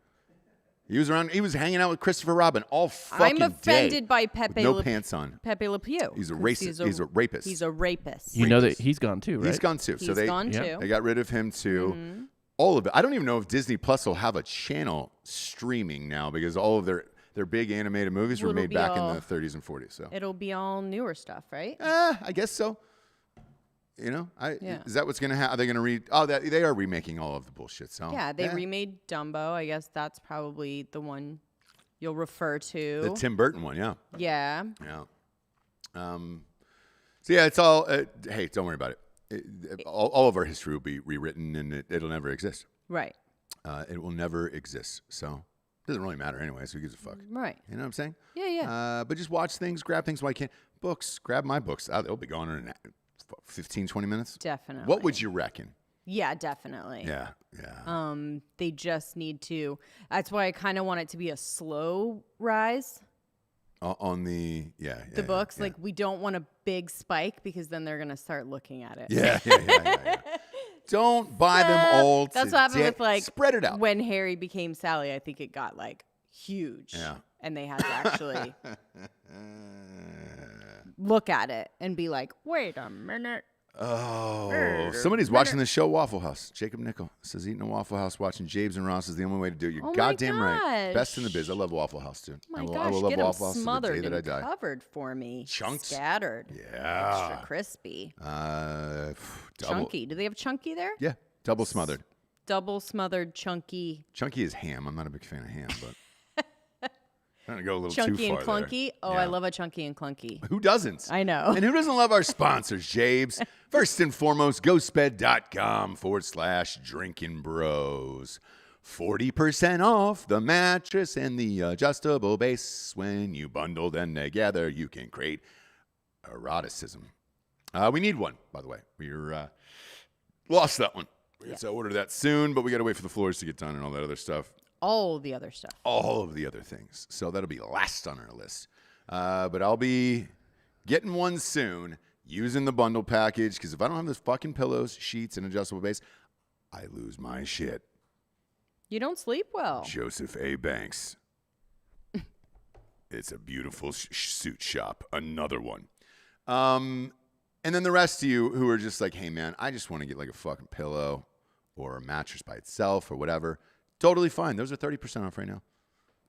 Speaker 1: He was hanging out with Christopher Robin all fucking
Speaker 2: I'm offended
Speaker 1: day
Speaker 2: by
Speaker 1: with
Speaker 2: Pepe
Speaker 1: no
Speaker 2: Le
Speaker 1: pants on.
Speaker 2: Pepe Le Pew.
Speaker 1: He's a
Speaker 2: 'cause
Speaker 1: racist. He's a rapist.
Speaker 2: He's a rapist.
Speaker 3: You know that he's gone too, right?
Speaker 1: He's gone too.
Speaker 2: He's
Speaker 1: So they
Speaker 2: gone
Speaker 3: yeah.
Speaker 2: too.
Speaker 1: they got rid of him too. All of it. I don't even know if Disney Plus will have a channel streaming now because all of their big animated movies were
Speaker 2: Well, it'll
Speaker 1: made
Speaker 2: be
Speaker 1: back
Speaker 2: all-
Speaker 1: in the 30s and 40s. So
Speaker 2: It'll be all newer stuff, right?
Speaker 1: I guess so.
Speaker 2: Yeah.
Speaker 1: Is that what's going to happen? Are they going to read? Oh, they are remaking all of the bullshit. So
Speaker 2: Yeah, they remade Dumbo. I guess that's probably the one you'll refer to.
Speaker 1: the Tim Burton one. Yeah,
Speaker 2: Yeah.
Speaker 1: yeah. So yeah, it's all. Hey, don't worry about it. All of our history will be rewritten, and it'll never exist.
Speaker 2: Right.
Speaker 1: It will never exist. So it doesn't really matter anyway. So who gives a fuck?
Speaker 2: Right.
Speaker 1: You know what I'm saying?
Speaker 2: Yeah, yeah.
Speaker 1: But just watch things, grab things while you can. Books, grab my books. They'll be gone in 15, 20 minutes.
Speaker 2: Definitely.
Speaker 1: What would you reckon?
Speaker 2: Yeah, definitely.
Speaker 1: Yeah, yeah.
Speaker 2: They just need to. That's why I kind of want it to be a slow rise.
Speaker 1: On the
Speaker 2: The books, like we don't want a big spike because then they're gonna start looking at it.
Speaker 1: Yeah. Don't buy them all.
Speaker 2: That's what happened with like
Speaker 1: spread it out.
Speaker 2: when Harry became Sally. I think it got like huge.
Speaker 1: Yeah.
Speaker 2: And they had to actually look at it and be like, wait a minute.
Speaker 1: Oh, somebody's watching the show Waffle House. Jacob Nickel says eating a Waffle House, watching Jabes and Ross is the only way to do it. You're
Speaker 2: Oh my
Speaker 1: goddamn right.
Speaker 2: gosh.
Speaker 1: Best in the biz. I love Waffle House too.
Speaker 2: Oh my
Speaker 1: I will
Speaker 2: gosh,
Speaker 1: love
Speaker 2: get 'em
Speaker 1: Waffle House to the
Speaker 2: smothered
Speaker 1: day that I
Speaker 2: and
Speaker 1: die.
Speaker 2: covered for me.
Speaker 1: Chunks?
Speaker 2: Scattered.
Speaker 1: Yeah.
Speaker 2: Extra crispy.
Speaker 1: Double.
Speaker 2: Chunky. Do they have chunky there?
Speaker 1: Yeah, double smothered.
Speaker 2: Double smothered chunky.
Speaker 1: Chunky is ham. I'm not a big fan of ham, but I'm gonna go a little
Speaker 2: Chunky
Speaker 1: too
Speaker 2: and
Speaker 1: far there.
Speaker 2: clunky. Oh,
Speaker 1: Yeah.
Speaker 2: I love a chunky and clunky.
Speaker 1: Who doesn't?
Speaker 2: I know.
Speaker 1: And who doesn't love our sponsors, Jabes? First and foremost, ghostbed.com/drinking bros. 40% off the mattress and the adjustable base. When you bundle them together, you can create eroticism. We need one, by the way. We're lost that one. We got to order that soon, but we got to wait for the floors to get done and all that other stuff.
Speaker 2: All the other stuff.
Speaker 1: All of the other things. So that'll be last on our list. But I'll be getting one soon using the bundle package because if I don't have those fucking pillows, sheets, and adjustable base, I lose my shit.
Speaker 2: You don't sleep well.
Speaker 1: Joseph A. Banks. It's a beautiful suit shop. Another one. And then the rest of you who are just like, hey, man, I just want to get like a fucking pillow or a mattress by itself or whatever. Totally fine. Those are 30% off right now.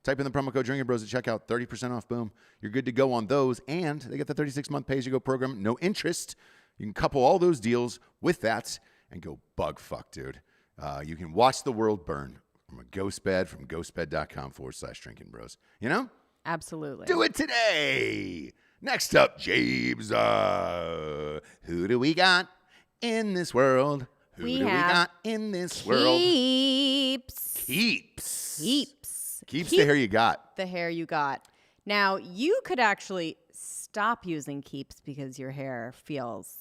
Speaker 1: Type in the promo code Drinking Bros at checkout. 30% off. Boom. You're good to go on those. And they get the 36-month pay-as-you-go program. No interest. You can couple all those deals with that and go bug fuck, dude. You can watch the world burn from a ghost bed from ghostbed.com/drinking bros. You know?
Speaker 2: Absolutely.
Speaker 1: Do it today. Next up, Jabes. Who do we got in this world? Who
Speaker 2: We
Speaker 1: do we
Speaker 2: have
Speaker 1: got in this world?
Speaker 2: Keeps.
Speaker 1: Keeps the hair you got.
Speaker 2: The hair you got. Now, you could actually stop using Keeps because your hair feels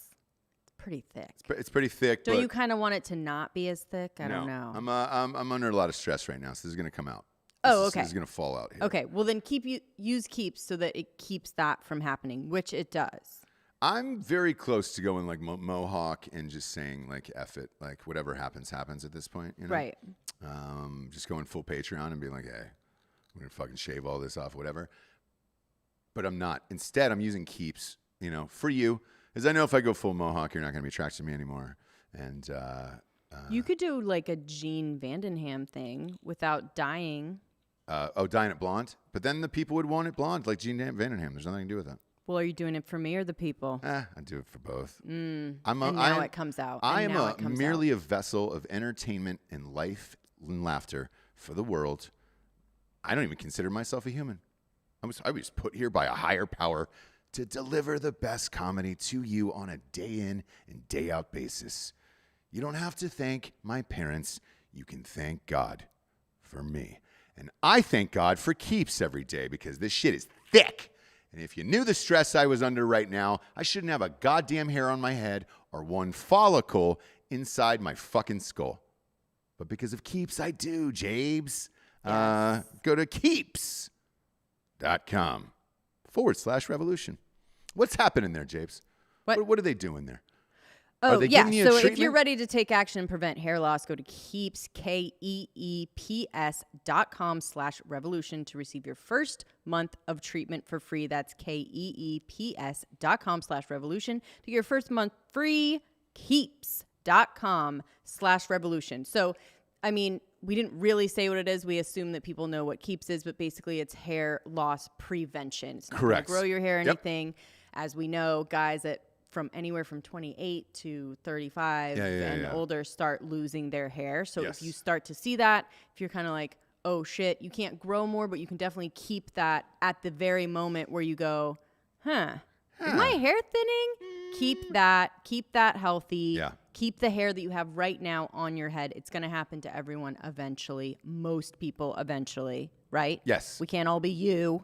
Speaker 2: pretty thick.
Speaker 1: It's pretty thick.
Speaker 2: Don't
Speaker 1: but
Speaker 2: you kind of want it to not be as thick? I don't know.
Speaker 1: I'm under a lot of stress right now, so this is going to come out.
Speaker 2: Okay.
Speaker 1: This is going to fall out here.
Speaker 2: Okay, well then use Keeps so that it keeps that from happening, which it does.
Speaker 1: I'm very close to going like mohawk and just saying like F it, like whatever happens at this point. You know?
Speaker 2: Right.
Speaker 1: Just going full Patreon and being like, hey, I'm going to fucking shave all this off, whatever. But I'm not. Instead, I'm using Keeps, for you. Because I know if I go full mohawk, you're not going to be attracted to me anymore. And
Speaker 2: you could do like a Jean Vandenham thing without dyeing.
Speaker 1: Dyeing it blonde? But then the people would want it blonde, like Jean Vandenham. There's nothing to do with that.
Speaker 2: Well, are you doing it for me or the people?
Speaker 1: I do it for both.
Speaker 2: It comes out.
Speaker 1: I am merely a vessel of entertainment and life and laughter for the world. I don't even consider myself a human. I was put here by a higher power to deliver the best comedy to you on a day in and day out basis. You don't have to thank my parents. You can thank God for me. And I thank God for Keeps every day because this shit is thick. And if you knew the stress I was under right now, I shouldn't have a goddamn hair on my head or one follicle inside my fucking skull. But because of Keeps, I do, Jabes.
Speaker 2: Yes.
Speaker 1: Go to keeps.com/revolution. What's happening there, Jabes? What are they doing there?
Speaker 2: Oh,
Speaker 1: they
Speaker 2: yeah.
Speaker 1: giving you a
Speaker 2: So if
Speaker 1: treatment?
Speaker 2: you're ready to take action and prevent hair loss, go to Keeps, KEEPS.com/revolution to receive your first month of treatment for free. That's KEEPS.com/revolution to get your first month free. Keeps.com/revolution. So, I mean, we didn't really say what it is. We assume that people know what Keeps is, but basically it's hair loss prevention. It's not going to
Speaker 1: Correct.
Speaker 2: grow your hair or
Speaker 1: Yep.
Speaker 2: anything. As we know, guys from anywhere from 28 to 35 and older start losing their hair. So
Speaker 1: Yes.
Speaker 2: if you start to see that, if you're kind of like, oh shit, you can't grow more, but you can definitely keep that at the very moment where you go, is my hair thinning? Keep that healthy.
Speaker 1: Yeah.
Speaker 2: Keep the hair that you have right now on your head. It's going to happen to everyone eventually. Most people eventually, right?
Speaker 1: Yes.
Speaker 2: We can't all be you.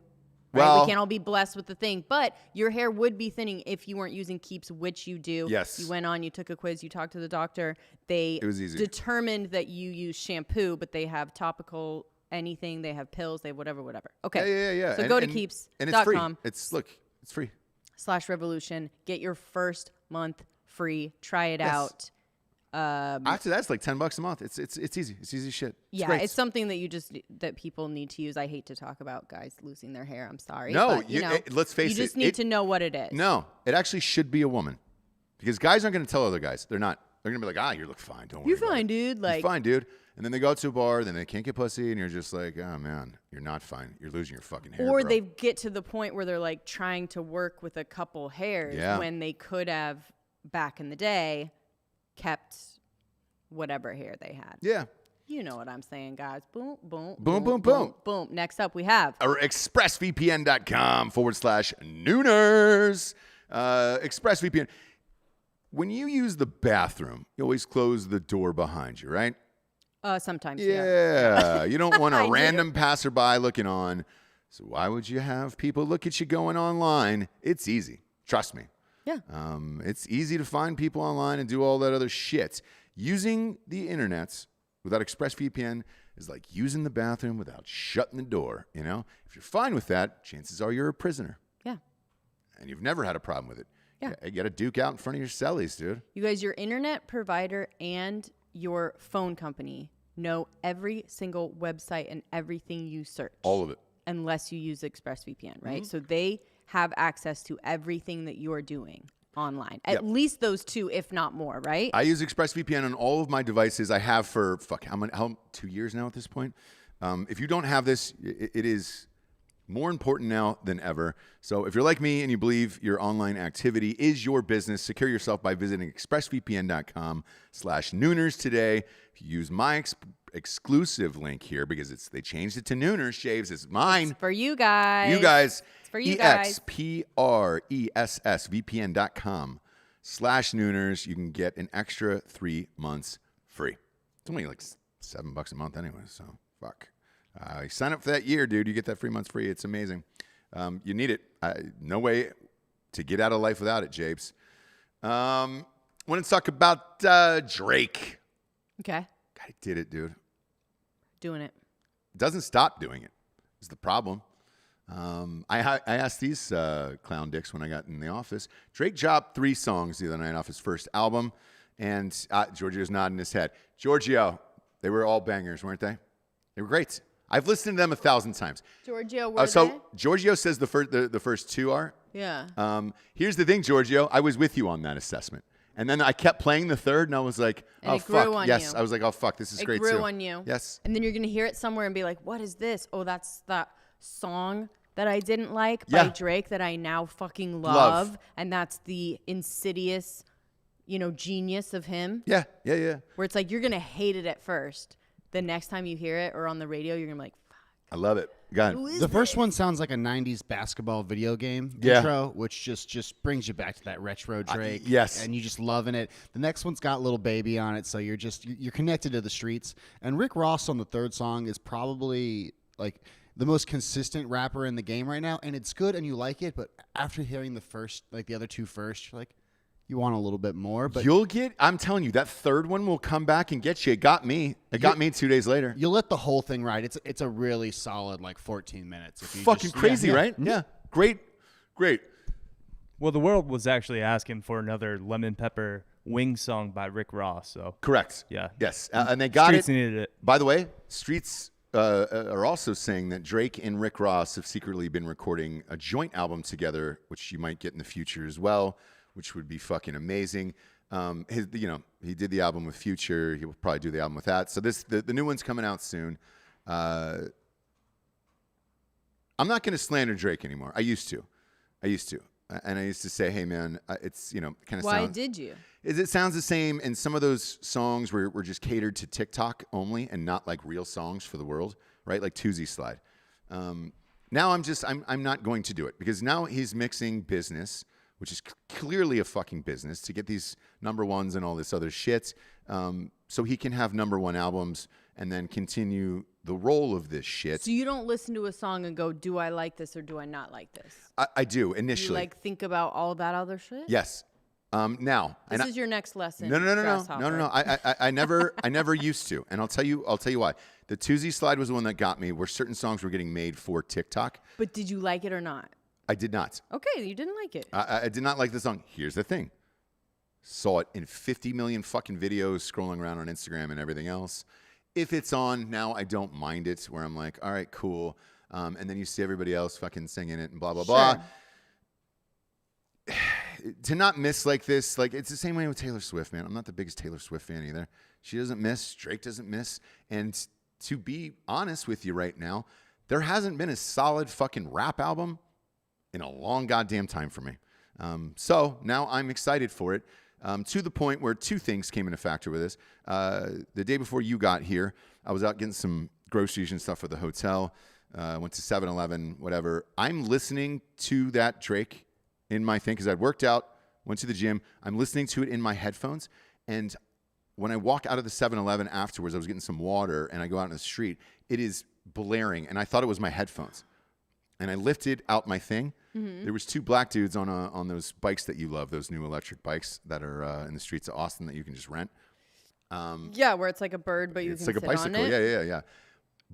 Speaker 2: Right?
Speaker 1: Well-
Speaker 2: We can't all be blessed with the thing, but your hair would be thinning if you weren't using Keeps, which you do.
Speaker 1: Yes.
Speaker 2: You went on, you took a quiz, you talked to the doctor. It
Speaker 1: was easy.
Speaker 2: Determined that you use shampoo, but they have topical anything. They have pills. They have whatever. Okay.
Speaker 1: Yeah.
Speaker 2: So go to keeps.com.
Speaker 1: And it's free. It's free.
Speaker 2: /revolution. Get your first month free. Try it out.
Speaker 1: After that, it's like $10 a month. It's easy. It's easy shit.
Speaker 2: Yeah,
Speaker 1: great.
Speaker 2: it's something that people need to use. I hate to talk about guys losing their hair. I'm sorry.
Speaker 1: No,
Speaker 2: but,
Speaker 1: let's face it.
Speaker 2: You just need to know what it is.
Speaker 1: No, it actually should be a woman, because guys aren't going to tell other guys. They're not. They're going to be like, you look fine. Don't worry.
Speaker 2: You're
Speaker 1: about
Speaker 2: fine,
Speaker 1: it.
Speaker 2: dude. Like,
Speaker 1: You're fine, dude. And then they go out to a bar, then they can't get pussy, and you're just like, oh man, you're not fine. You're losing your fucking hair.
Speaker 2: or
Speaker 1: bro.
Speaker 2: they get to the point where they're like trying to work with a couple hairs when they could have back in the day kept whatever hair they had.
Speaker 1: Yeah.
Speaker 2: You know what I'm saying, guys. Boom, boom,
Speaker 1: Boom, boom, boom.
Speaker 2: boom. Next up, we have
Speaker 1: Or expressvpn.com/Nooners. ExpressVPN. When you use the bathroom, you always close the door behind you, right?
Speaker 2: sometimes.
Speaker 1: Yeah. You don't want
Speaker 2: I
Speaker 1: a
Speaker 2: do.
Speaker 1: random passerby looking on. So why would you have people look at you going online? It's easy. Trust me.
Speaker 2: Yeah.
Speaker 1: It's easy to find people online and do all that other shit. Using the internet without ExpressVPN is like using the bathroom without shutting the door. You know, if you're fine with that, chances are you're a prisoner,
Speaker 2: Yeah.
Speaker 1: and you've never had a problem with it.
Speaker 2: Yeah.
Speaker 1: You got to duke out in front of your cellies, dude.
Speaker 2: You guys, your internet provider and your phone company know every single website and everything you search.
Speaker 1: All of it.
Speaker 2: Unless you use ExpressVPN, right?
Speaker 1: Mm-hmm.
Speaker 2: So they have access to everything that you're doing online. At
Speaker 1: Yep.
Speaker 2: least those two, if not more, right?
Speaker 1: I use ExpressVPN on all of my devices. I have for 2 years now at this point. If you don't have this, it is more important now than ever. So if you're like me and you believe your online activity is your business, secure yourself by visiting expressvpn.com/Nooners today. If you use my exclusive link here because they changed it to Nooners Shaves. It's mine.
Speaker 2: It's for you guys.
Speaker 1: You guys.
Speaker 2: It's for you guys.
Speaker 1: EXPRESSVPN.com/Nooners. You can get an extra 3 months free. It's only like $7 a month anyway, so fuck. Sign up for that year, dude. You get that 3 months free. It's amazing. You need it. No way to get out of life without it, Japes. Want to talk about Drake.
Speaker 2: Okay.
Speaker 1: God, he did it, dude.
Speaker 2: Doing it.
Speaker 1: Doesn't stop doing it is the problem. I asked these clown dicks when I got in the office. Drake dropped 3 songs the other night off his first album, and Giorgio's nodding his head. Giorgio, they were all bangers, weren't they? They were great. I've listened to them 1,000 times.
Speaker 2: Giorgio, were
Speaker 1: So
Speaker 2: they?
Speaker 1: Giorgio says the first 2 are.
Speaker 2: Yeah.
Speaker 1: Here's the thing, Giorgio. I was with you on that assessment. And then I kept playing the third, and I was like,
Speaker 2: And
Speaker 1: oh,
Speaker 2: it grew
Speaker 1: fuck.
Speaker 2: on
Speaker 1: Yes.
Speaker 2: you.
Speaker 1: I was like, oh, fuck. This is
Speaker 2: It
Speaker 1: great,
Speaker 2: grew
Speaker 1: too.
Speaker 2: on you.
Speaker 1: Yes.
Speaker 2: And then you're going to hear it somewhere and be like, what is this? Oh, that's that song that I didn't like
Speaker 1: Yeah.
Speaker 2: by Drake that I now fucking love.
Speaker 1: Love.
Speaker 2: And that's the insidious, genius of him.
Speaker 1: Yeah.
Speaker 2: Where it's like, you're going to hate it at first. The next time you hear it or on the radio, you're going to be like,
Speaker 1: I love it. Go ahead.
Speaker 2: who is
Speaker 4: The
Speaker 2: this?
Speaker 4: first one sounds like a 90s basketball video game
Speaker 1: Yeah.
Speaker 4: intro, which just brings you back to that retro Drake.
Speaker 1: yes.
Speaker 4: And you just loving it. The next one's got Little Baby on it, so you're connected to the streets. And Rick Ross on the third song is probably like the most consistent rapper in the game right now, and it's good and you like it, but after hearing the other 2 first, you're like, you want a little bit more. But
Speaker 1: I'm telling you, that third one will come back and get you. It got me. It got me 2 days later.
Speaker 4: you'll let the whole thing ride. It's a really solid 14 minutes. If you
Speaker 1: Fucking
Speaker 4: just-
Speaker 1: crazy,
Speaker 4: yeah.
Speaker 1: right? Yeah. Great.
Speaker 5: Well, the world was actually asking for another Lemon Pepper Wing song by Rick Ross. So
Speaker 1: Correct.
Speaker 5: Yeah.
Speaker 1: Yes. And they got
Speaker 5: Streets
Speaker 1: it.
Speaker 5: needed it.
Speaker 1: By the way, Streets are also saying that Drake and Rick Ross have secretly been recording a joint album together, which you might get in the future as well, which would be fucking amazing. He did the album with Future. He will probably do the album with that. So the new one's coming out soon. I'm not going to slander Drake anymore. I used to. And I used to say, hey, man, it's, kind of
Speaker 2: Why
Speaker 1: sounds...
Speaker 2: did you?
Speaker 1: It sounds the same, and some of those songs were just catered to TikTok only and not like real songs for the world, right? Like Toosie Slide. Now I'm not going to do it because now he's mixing business, which is clearly a fucking business, to get these number ones and all this other shit, so he can have number one albums and then continue the role of this shit.
Speaker 2: So you don't listen to a song and go, do I like this or do I not like this?
Speaker 1: I do initially.
Speaker 2: You think about all that other shit?
Speaker 1: Yes. Now
Speaker 2: This is your next lesson.
Speaker 1: No.
Speaker 2: Grasshopper.
Speaker 1: I never used to, and I'll tell you why. The Toosie Slide was the one that got me, where certain songs were getting made for TikTok.
Speaker 2: But did you like it or not?
Speaker 1: I did not.
Speaker 2: Okay, you didn't like it.
Speaker 1: I did not like the song. Here's the thing: saw it in 50 million fucking videos scrolling around on Instagram and everything else. If it's on now, I don't mind it. Where I'm like, all right, cool. And then you see everybody else fucking singing it and blah blah blah. To not miss like this, it's the same way with Taylor Swift, man. I'm not the biggest Taylor Swift fan either. She doesn't miss. Drake doesn't miss. And to be honest with you right now, there hasn't been a solid fucking rap album in a long goddamn time for me. So now I'm excited for it, to the point where 2 things came into factor with this. The day before you got here, I was out getting some groceries and stuff for the hotel. Went to 7-Eleven, whatever. I'm listening to that Drake in my thing because I'd worked out, went to the gym. I'm listening to it in my headphones. And when I walk out of the 7-Eleven afterwards, I was getting some water, and I go out in the street. It is blaring, and I thought it was my headphones. And I lifted out my thing. Mm-hmm. There was 2 black dudes on those bikes that you love, those new electric bikes that are in the streets of Austin that you can just rent.
Speaker 2: Yeah, where it's like a bird, but you
Speaker 1: It's
Speaker 2: can
Speaker 1: like a
Speaker 2: sit
Speaker 1: bicycle.
Speaker 2: on it.
Speaker 1: Yeah.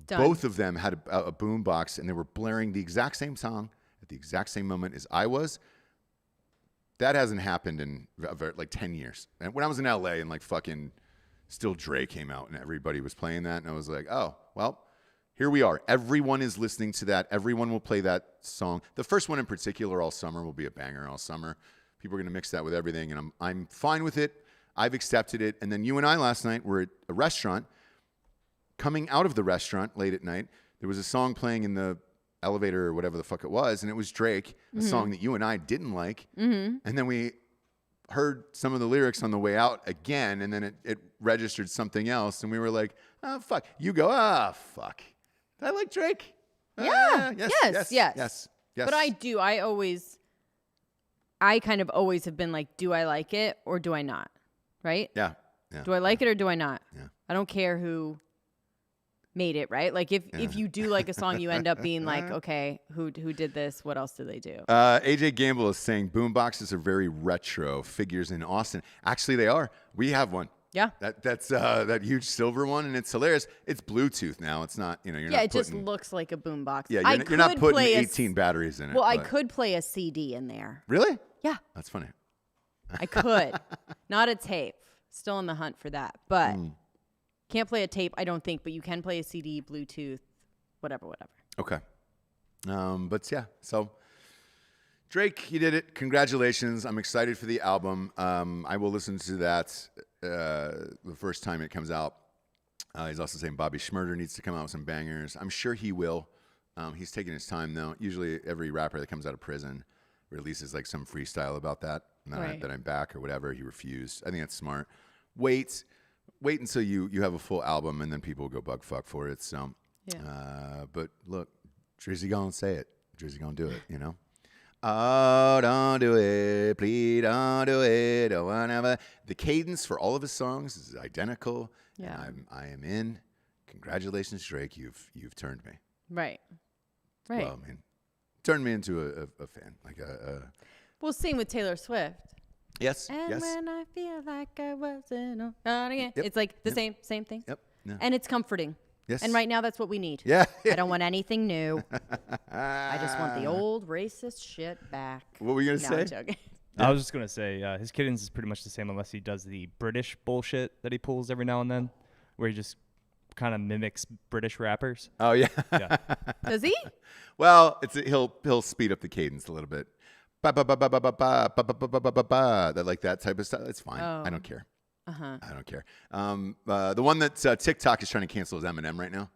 Speaker 2: Done.
Speaker 1: Both of them had a boom box, and they were blaring the exact same song at the exact same moment as I was. That hasn't happened in 10 years. And when I was in LA and fucking Still Dre came out and everybody was playing that, and I was like, oh, well, here we are. Everyone is listening to that. Everyone will play that song. The first one in particular, All Summer, will be a banger all summer. People are going to mix that with everything, and I'm fine with it. I've accepted it. And then you and I last night were at a restaurant. Coming out of the restaurant late at night, there was a song playing in the elevator or whatever the fuck it was, and it was Drake, a song that you and I didn't like. Mm-hmm. And then we heard some of the lyrics on the way out again, and then it registered something else, and we were like, oh, fuck. You go, fuck. I like Drake.
Speaker 2: Yeah.
Speaker 1: Yes.
Speaker 2: But I kind of always have been like, do I like it or do I not? Right?
Speaker 1: Yeah.
Speaker 2: Do I like it or do I not?
Speaker 1: Yeah.
Speaker 2: I don't care who made it, right? Like if you do like a song, you end up being like, okay, who did this? What else did they do?
Speaker 1: AJ Gamble is saying boomboxes are very retro figures in Austin. Actually, they are. We have one.
Speaker 2: Yeah.
Speaker 1: That's that huge silver one, and it's hilarious. It's Bluetooth now. It's not, you're not
Speaker 2: it just looks like a boombox.
Speaker 1: Yeah, you're not putting 18 batteries in it.
Speaker 2: Well, I could play a CD in there.
Speaker 1: Really?
Speaker 2: Yeah.
Speaker 1: That's funny.
Speaker 2: I could. Not a tape. Still on the hunt for that. But can't play a tape, I don't think, but you can play a CD, Bluetooth, whatever.
Speaker 1: Okay. But yeah, so Drake, you did it. Congratulations. I'm excited for the album. I will listen to that the first time it comes out. He's also saying Bobby Shmurda needs to come out with some bangers. I'm sure he will. He's taking his time, though. Usually every rapper that comes out of prison releases like some freestyle about that, that I'm back or whatever. He refused. I think that's smart. Wait until you have a full album, and then people will go bug fuck for it. So, but look, Drizzy gonna say it. Drizzy gonna do it, Oh, don't do it. Please don't do it. Don't wanna. The cadence for all of his songs is identical.
Speaker 2: Yeah.
Speaker 1: And I am in. Congratulations, Drake. You've turned me.
Speaker 2: Right.
Speaker 1: Well, I mean, turned me into a fan.
Speaker 2: Well, same with Taylor Swift.
Speaker 1: Yes.
Speaker 2: And
Speaker 1: yes.
Speaker 2: when I feel like I wasn't on again.
Speaker 1: Yep.
Speaker 2: It's like the same thing.
Speaker 1: Yep. Yeah.
Speaker 2: And it's comforting.
Speaker 1: Yes.
Speaker 2: And right now that's what we need.
Speaker 1: Yeah.
Speaker 2: I don't want anything new. I just want the old racist shit back.
Speaker 1: What were you gonna
Speaker 2: I'm
Speaker 1: say?
Speaker 2: joking.
Speaker 5: I was just going to say his cadence is pretty much the same unless he does the British bullshit that he pulls every now and then, where he just kind of mimics British rappers.
Speaker 1: Oh yeah.
Speaker 5: Yeah.
Speaker 2: Does he?
Speaker 1: Well, he'll speed up the cadence a little bit. Ba ba ba ba ba ba ba ba ba ba ba ba ba. That like that type of stuff. It's fine. I don't care. I don't care. The one that TikTok is trying to cancel is Eminem right now.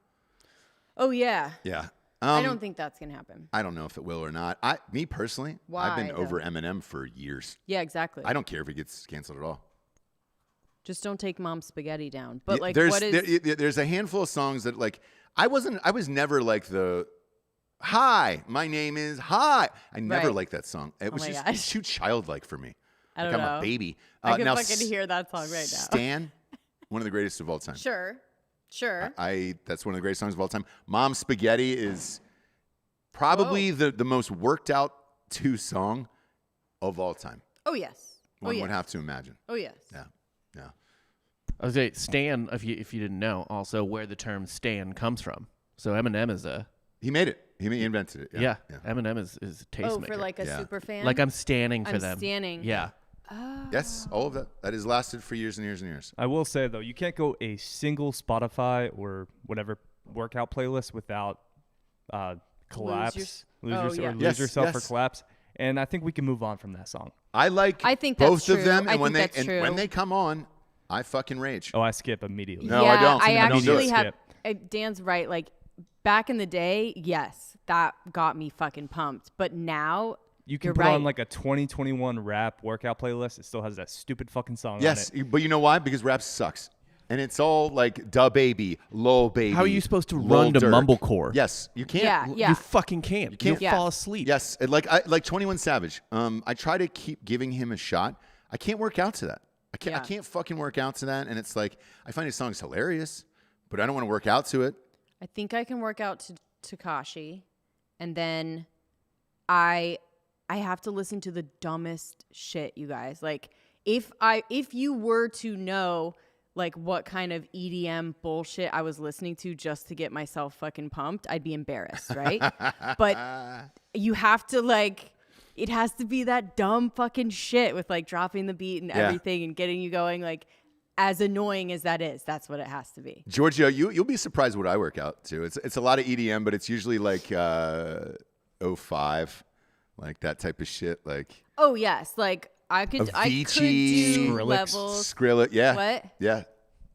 Speaker 2: Oh yeah.
Speaker 1: Yeah.
Speaker 2: I don't think that's gonna happen.
Speaker 1: I don't know if it will or not. Me personally,
Speaker 2: Why,
Speaker 1: I've been over
Speaker 2: though?
Speaker 1: Eminem for years.
Speaker 2: Yeah, exactly.
Speaker 1: I don't care if it gets canceled at all.
Speaker 2: Just don't take Mom's spaghetti down. But like,
Speaker 1: there's,
Speaker 2: what is?
Speaker 1: there's a handful of songs that like I was never like the hi, my name is hi. I never
Speaker 2: Right.
Speaker 1: liked that song. It was
Speaker 2: my
Speaker 1: just
Speaker 2: gosh.
Speaker 1: too childlike for me.
Speaker 2: I
Speaker 1: Like
Speaker 2: don't
Speaker 1: I'm
Speaker 2: know.
Speaker 1: a baby.
Speaker 2: I can
Speaker 1: now
Speaker 2: fucking hear that song right now.
Speaker 1: Stan, one of the greatest of all time.
Speaker 2: Sure.
Speaker 1: That's one of the greatest songs of all time. Mom's Spaghetti is probably the most worked out 2 song of all time.
Speaker 2: Oh yes.
Speaker 1: One would have to imagine.
Speaker 2: Oh yes.
Speaker 1: Yeah.
Speaker 3: I was say Stan, if you didn't know, also where the term Stan comes from. So Eminem is
Speaker 1: He made it. He invented it.
Speaker 3: yeah. Eminem is a tastemaker.
Speaker 2: Oh, for like a
Speaker 1: Yeah.
Speaker 2: super fan.
Speaker 3: Like I'm standing for
Speaker 2: I'm
Speaker 3: them.
Speaker 2: standing.
Speaker 3: Yeah.
Speaker 1: Yes, all of that. That has lasted for years and years and years.
Speaker 5: I will say, though, you can't go a single Spotify or whatever workout playlist without Collapse. Lose yourself for
Speaker 1: Yes.
Speaker 5: Collapse. And I think we can move on from that song.
Speaker 1: I
Speaker 2: think
Speaker 1: both
Speaker 2: that's
Speaker 1: of
Speaker 2: true.
Speaker 1: them,
Speaker 2: I
Speaker 1: and
Speaker 2: think that's true.
Speaker 1: when they come on, I fucking rage.
Speaker 5: Oh, I skip immediately.
Speaker 1: No,
Speaker 2: yeah,
Speaker 1: I don't.
Speaker 2: I
Speaker 1: I don't do
Speaker 2: actually
Speaker 1: it.
Speaker 2: have. Dan's right. Like back in the day, yes, that got me fucking pumped. But now,
Speaker 5: You can
Speaker 2: you're
Speaker 5: put
Speaker 2: right.
Speaker 5: on like a 2021 rap workout playlist. It still has that stupid fucking song
Speaker 1: Yes,
Speaker 5: on it.
Speaker 1: but you know why? Because rap sucks. And it's all like Da Baby, Lil Baby.
Speaker 3: How are you supposed to
Speaker 1: Lil
Speaker 3: run to
Speaker 1: Durk.
Speaker 3: mumblecore?
Speaker 1: Yes, you can't.
Speaker 2: Yeah.
Speaker 3: You fucking can't. You
Speaker 1: can't.
Speaker 3: You'll fall asleep.
Speaker 1: Yes, like 21 Savage. I try to keep giving him a shot. I can't work out to that. I can't fucking work out to that. And it's like I find his songs hilarious, but I don't want to work out to it.
Speaker 2: I think I can work out to Tekashi, and then I have to listen to the dumbest shit, you guys. Like if you were to know like what kind of EDM bullshit I was listening to just to get myself fucking pumped, I'd be embarrassed, right? But you have to like, it has to be that dumb fucking shit with like dropping the beat and everything and getting you going. Like as annoying as that is, that's what it has to be.
Speaker 1: Giorgio, you'll be surprised what I work out to. It's a lot of EDM, but it's usually like 05, like that type of shit. Like
Speaker 2: Oh yes, like I could do
Speaker 1: Avicii,
Speaker 2: levels.
Speaker 1: Skrillex, yeah,
Speaker 2: What?
Speaker 1: yeah,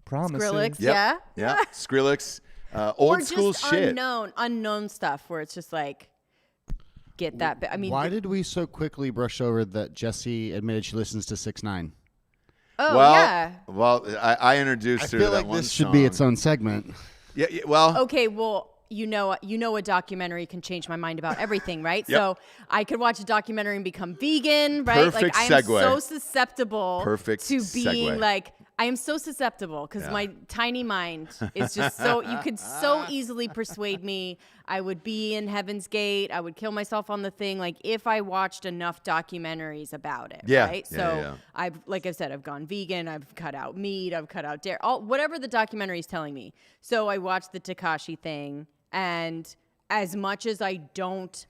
Speaker 5: Promises.
Speaker 2: Skrillex,
Speaker 1: Yep.
Speaker 2: yeah.
Speaker 1: Skrillex,
Speaker 2: Or
Speaker 1: old
Speaker 2: just
Speaker 1: school shit.
Speaker 2: unknown stuff where it's just like get that. I mean,
Speaker 4: why did we so quickly brush over that Jessie admitted she listens to 6ix9ine?
Speaker 2: Oh,
Speaker 1: well,
Speaker 2: yeah.
Speaker 1: Well, I introduced
Speaker 4: I
Speaker 1: her to
Speaker 4: feel
Speaker 1: that
Speaker 4: like
Speaker 1: one
Speaker 4: this should
Speaker 1: song.
Speaker 4: be its own segment.
Speaker 1: Yeah, well.
Speaker 2: Okay, well, you know a documentary can change my mind about everything, right?
Speaker 1: Yep.
Speaker 2: So I could watch a documentary and become vegan, right?
Speaker 1: Perfect
Speaker 2: like I am
Speaker 1: segue.
Speaker 2: so susceptible
Speaker 1: Perfect
Speaker 2: to being
Speaker 1: segue.
Speaker 2: like I am so susceptible because my tiny mind is just so you could so easily persuade me. I would be in Heaven's Gate. I would kill myself on the thing. Like if I watched enough documentaries about it,
Speaker 1: Yeah.
Speaker 2: right?
Speaker 1: Yeah,
Speaker 2: So
Speaker 1: yeah.
Speaker 2: like I said, I've gone vegan. I've cut out meat. I've cut out dairy. Whatever the documentary is telling me. So I watched the Tekashi thing, and as much as I don't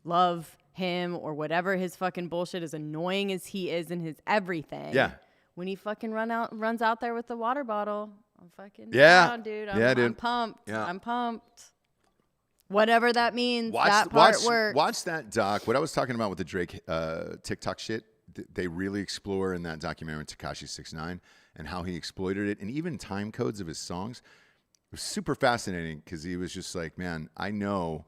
Speaker 2: love him or whatever his fucking bullshit, as annoying as he is in his everything.
Speaker 1: Yeah.
Speaker 2: When he fucking runs out there with the water bottle, I'm fucking down, dude. I'm pumped.
Speaker 1: Yeah.
Speaker 2: I'm pumped. Whatever that means,
Speaker 1: Watch
Speaker 2: that part works.
Speaker 1: Watch that doc. What I was talking about with the Drake TikTok shit, they really explore in that documentary with Tekashi 6ix9ine and how he exploited it, and even time codes of his songs. It was super fascinating because he was just like, man, I know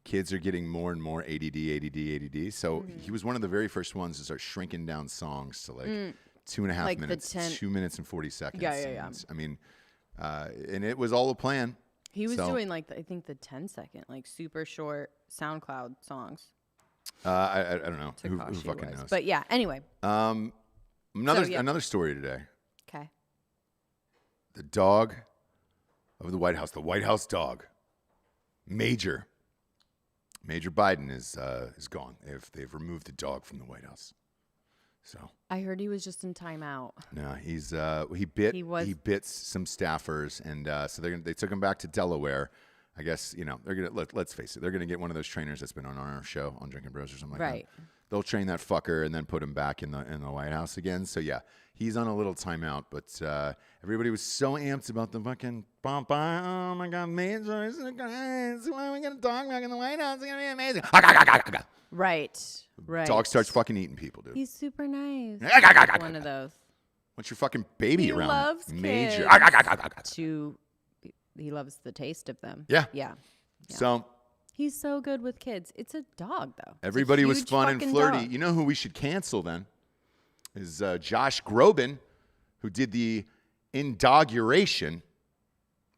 Speaker 1: kids are getting more and more ADD. So he was one of the very first ones to start shrinking down songs to like 2.5
Speaker 2: Like
Speaker 1: minutes, 2 minutes and 40 seconds.
Speaker 2: Yeah.
Speaker 1: And, I mean, and it was all a plan.
Speaker 2: He was doing like I think the 10-second, like super short SoundCloud songs.
Speaker 1: I don't know who
Speaker 2: Tekashi
Speaker 1: fucking
Speaker 2: was.
Speaker 1: knows.
Speaker 2: But yeah, anyway.
Speaker 1: Another story today.
Speaker 2: Okay.
Speaker 1: The dog of the White House, the White House dog, Major Biden is gone. They've removed the dog from the White House. So
Speaker 2: I heard he was just in timeout.
Speaker 1: no, he bit some staffers, and so they took him back to Delaware. I guess they're gonna let's face it, they're gonna get one of those trainers that's been on our show on Drinking Bros or something like
Speaker 2: Right.
Speaker 1: that. They'll train that fucker and then put him back in the White House again. So yeah, he's on a little timeout, but everybody was so amped about the fucking bum. Oh my God, Major is guys, why we got a dog back in the White House? It's gonna be amazing.
Speaker 2: Right.
Speaker 1: Dog starts fucking eating people, dude.
Speaker 2: He's super nice. One of those.
Speaker 1: What's your fucking baby
Speaker 2: He
Speaker 1: around?
Speaker 2: loves
Speaker 1: Major.
Speaker 2: kids. He loves the taste of them.
Speaker 1: Yeah.
Speaker 2: Yeah.
Speaker 1: So
Speaker 2: He's so good with kids. It's a dog, though. It's a
Speaker 1: everybody was
Speaker 2: huge
Speaker 1: fun and
Speaker 2: fucking
Speaker 1: flirty.
Speaker 2: dog.
Speaker 1: You know who we should cancel then? Is Josh Groban, who did the inauguration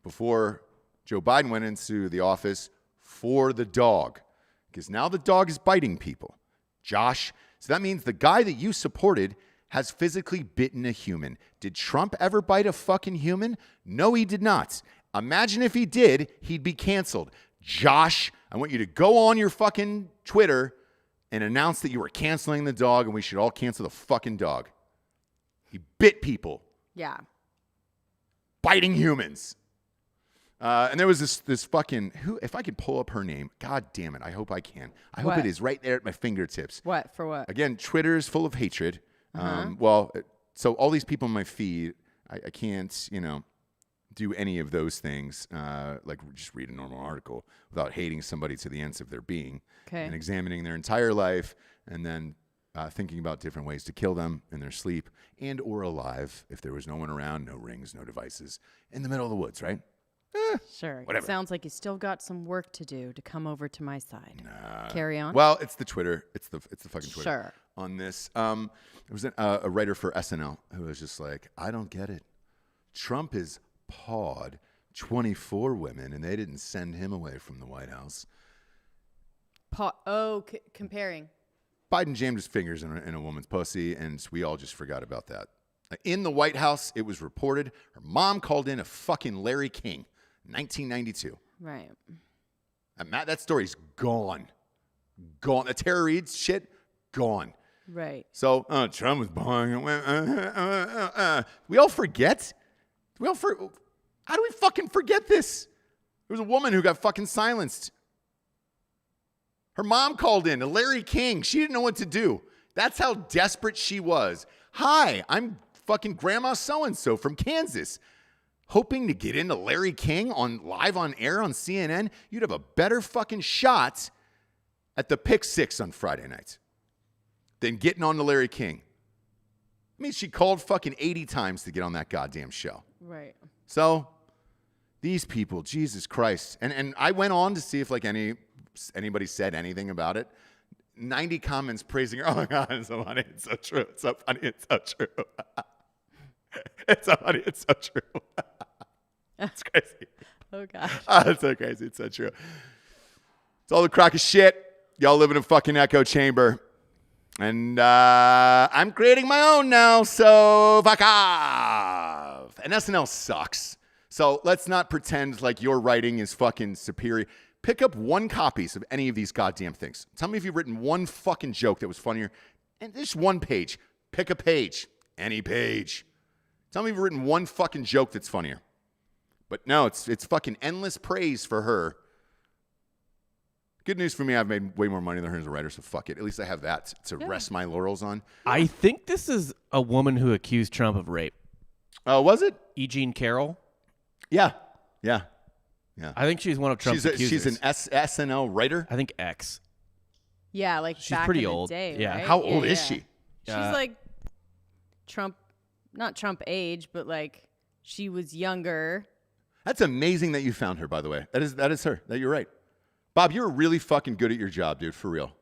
Speaker 1: before Joe Biden went into the office for the dog. Because now the dog is biting people. Josh, so that means the guy that you supported has physically bitten a human. Did Trump ever bite a fucking human? No, he did not. Imagine if he did, he'd be canceled. Josh, I want you to go on your fucking Twitter and announce that you were canceling the dog and we should all cancel the fucking dog. He bit people.
Speaker 2: Yeah.
Speaker 1: Biting humans. And there was this fucking, if I could pull up her name, God damn it, I hope I can. I hope
Speaker 2: What?
Speaker 1: it is right there at my fingertips.
Speaker 2: What? For what?
Speaker 1: Again, Twitter is full of hatred. So all these people in my feed, I can't, do any of those things, like just read a normal article without hating somebody to the ends of their being and examining their entire life and then thinking about different ways to kill them in their sleep and or alive if there was no one around, no rings, no devices, in the middle of the woods, right?
Speaker 2: Sure.
Speaker 1: Whatever.
Speaker 2: It sounds like you still got some work to do to come over to my side. Carry on.
Speaker 1: Well, it's the Twitter. It's the fucking Twitter.
Speaker 2: Sure.
Speaker 1: On this, there was a writer for SNL who was just like, I don't get it. Trump has pawed 24 women, and they didn't send him away from the White House.
Speaker 2: Comparing.
Speaker 1: Biden jammed his fingers in a woman's pussy, and we all just forgot about that. In the White House, it was reported her mom called in a fucking Larry King, 1992.
Speaker 2: Right.
Speaker 1: And Matt, that story's gone. Gone. The Tara Reid shit, gone.
Speaker 2: Right.
Speaker 1: So Trump was buying. We all forget. How do we fucking forget this? There was a woman who got fucking silenced. Her mom called in to Larry King. She didn't know what to do. That's how desperate she was. Hi, I'm fucking Grandma so-and-so from Kansas. Hoping to get into Larry King live on air on CNN, you'd have a better fucking shot at the Pick Six on Friday night than getting on to Larry King. I mean, she called fucking 80 times to get on that goddamn show.
Speaker 2: Right.
Speaker 1: So, these people, Jesus Christ. And I went on to see if like any anybody said anything about it. 90 comments praising her. Oh my God, it's so funny. It's so true. It's so funny. It's so true. It's so funny. It's so true. It's crazy.
Speaker 2: Oh gosh.
Speaker 1: Oh, it's so crazy. It's so true. It's all the crock of shit. Y'all live in a fucking echo chamber. And I'm creating my own now, so fuck off. And SNL sucks. So let's not pretend like your writing is fucking superior. Pick up 1 copies of any of these goddamn things. Tell me if you've written 1 fucking joke that was funnier. And just 1 page. Pick a page. Any page. Tell me if you've written 1 fucking joke that's funnier. But no, it's fucking endless praise for her. Good news for me, I've made way more money than her as a writer, so fuck it. At least I have that to rest my laurels on.
Speaker 3: I think this is a woman who accused Trump of rape.
Speaker 1: Oh, was it?
Speaker 3: E. Jean Carroll.
Speaker 1: Yeah.
Speaker 3: I think she's one of Trump's accusers.
Speaker 1: She's an SNL writer?
Speaker 3: I think X.
Speaker 2: Yeah, like
Speaker 3: She's
Speaker 2: back
Speaker 3: pretty
Speaker 2: in
Speaker 3: old.
Speaker 2: the day,
Speaker 3: Yeah.
Speaker 2: right?
Speaker 1: How old is she?
Speaker 2: She's like Trump, not Trump age, but like she was younger.
Speaker 1: That's amazing that you found her, by the way. That is her. That you're right. Bob, you're really fucking good at your job, dude, for real.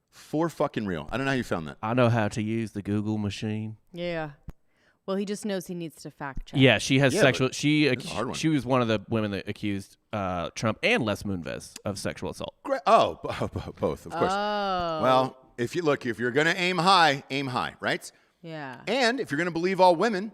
Speaker 1: For fucking real. I don't know how you found that.
Speaker 3: I know how to use the Google machine.
Speaker 2: Yeah. Well, he just knows he needs to fact check.
Speaker 3: Yeah, she has
Speaker 1: Yeah,
Speaker 3: sexual.
Speaker 1: but
Speaker 3: She
Speaker 1: it's a hard one.
Speaker 3: she was one of the women that accused Trump and Les Moonves of sexual assault.
Speaker 1: Great. Oh, both, of course.
Speaker 2: Oh.
Speaker 1: Well, if you're going to aim high, right?
Speaker 2: Yeah.
Speaker 1: And if you're going to believe all women,